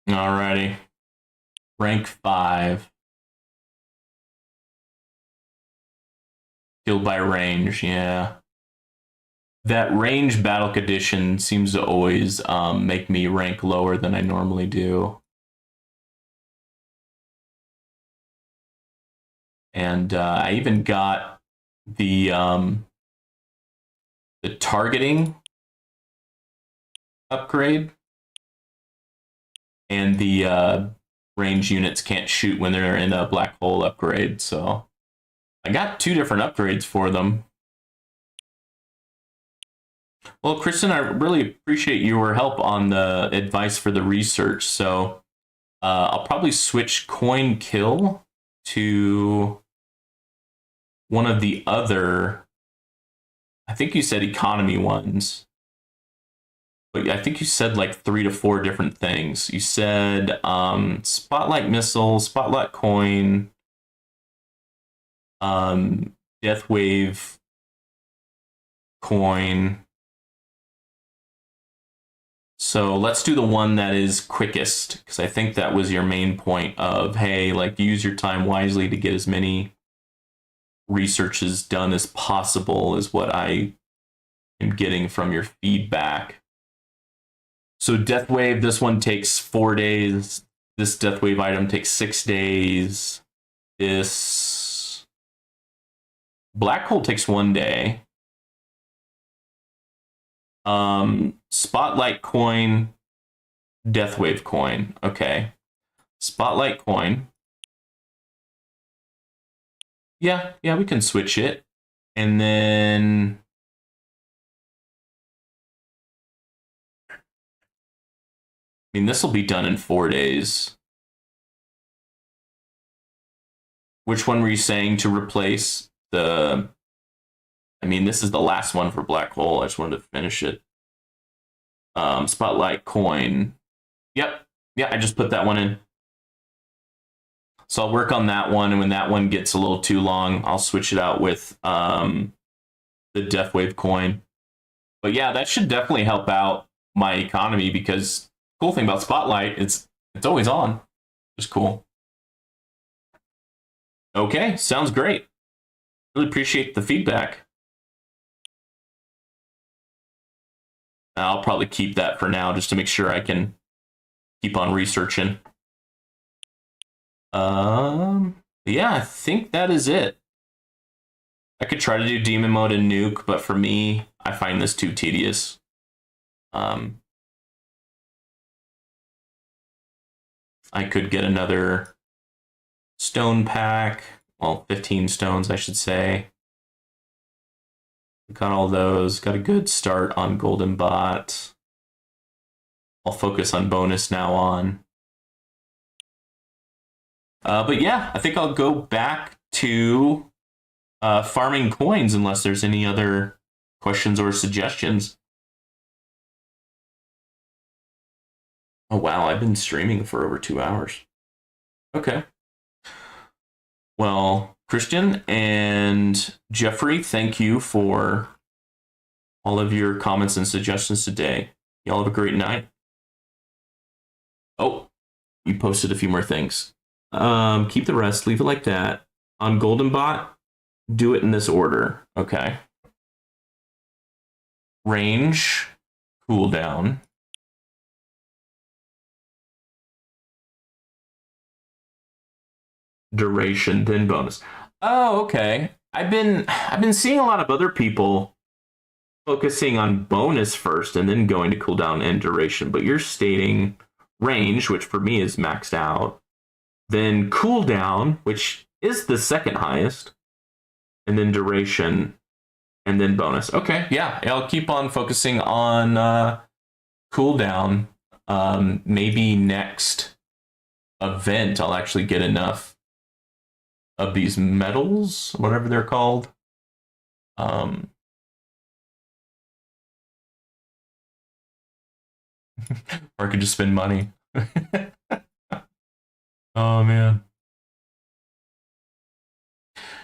Alrighty. Rank 5. Killed by range, yeah. That range battle condition seems to always make me rank lower than I normally do. And I even got the targeting upgrade, and the range units can't shoot when they're in a black hole upgrade. So I got 2 different upgrades for them. Well, Kristen, I really appreciate your help on the advice for the research. So I'll probably switch coin kill to one of the other, I think you said economy ones, but I think you said like 3 to 4 different things. You said spotlight missile, spotlight coin, death wave coin. So let's do the one that is quickest, because I think that was your main point of, hey, like, use your time wisely to get as many researches done as possible, is what I am getting from your feedback. So Death Wave, this one takes 4 days. This Death Wave item takes 6 days. This Black Hole takes 1 day. Spotlight coin, Death Wave coin. Okay. Spotlight coin. Yeah, we can switch it. And then I mean, this will be done in 4 days. Which one were you saying to replace the? I mean, this is the last one for Black Hole. I just wanted to finish it. Spotlight coin. Yep. Yeah, I just put that one in. So I'll work on that one, and when that one gets a little too long, I'll switch it out with the Deathwave coin. But yeah, that should definitely help out my economy, because the cool thing about Spotlight, it's always on. It's cool. Okay, sounds great. Really appreciate the feedback. I'll probably keep that for now just to make sure I can keep on researching. Yeah, I think that is it. I could try to do demon mode and nuke, but for me, I find this too tedious. I could get another stone pack. Well, 15 stones, I should say. Got all those. Got a good start on Golden Bot. I'll focus on bonus now on. But yeah, I think I'll go back to farming coins unless there's any other questions or suggestions. Oh wow, I've been streaming for over 2 hours. Okay. Well, Christian and Jeffrey, thank you for all of your comments and suggestions today. Y'all have a great night. Oh, you posted a few more things. Keep the rest, leave it like that. On Golden Bot, do it in this order. Okay. Range, cooldown. Duration, then bonus. Oh, okay. I've been seeing a lot of other people focusing on bonus first and then going to cooldown and duration, but you're stating range, which for me is maxed out, then cooldown, which is the second highest, and then duration, and then bonus. Okay, yeah, I'll keep on focusing on cooldown. Maybe next event I'll actually get enough of these medals, whatever they're called. Or I could just spend money. Oh man.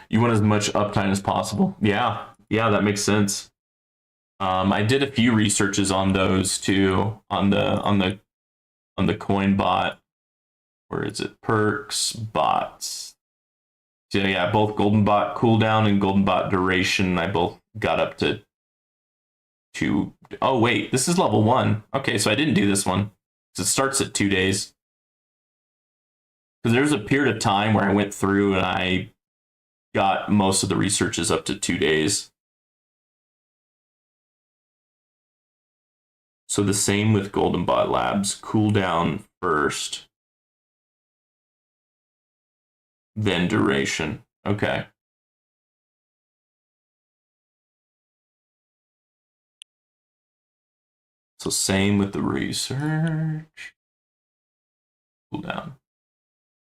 You want as much uptime as possible. Yeah, that makes sense. I did a few researches on those too, on the coin bot. Where is it? Perks, bots. So yeah, both Golden Bot cooldown and Golden Bot duration, I both got up to 2. Oh wait, this is level 1. Okay, so I didn't do this one. So it starts at 2 days. Because there's a period of time where I went through and I got most of the researches up to 2 days. So the same with Golden Bot Labs. Cooldown first, then duration. Okay. So same with the research. Cooldown.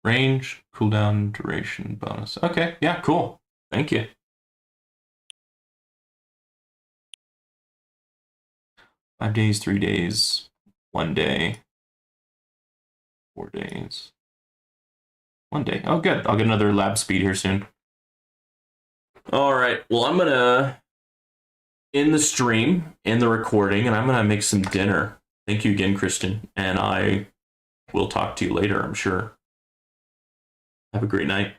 Range, cooldown, duration, bonus. Okay, yeah, cool. Thank you. Five days, 3 days, 1 day, 4 days, 1 day. Oh, good. I'll get another lab speed here soon. All right. Well, I'm going to end the stream, end the recording, and I'm going to make some dinner. Thank you again, Kristen. And I will talk to you later, I'm sure. Have a great night.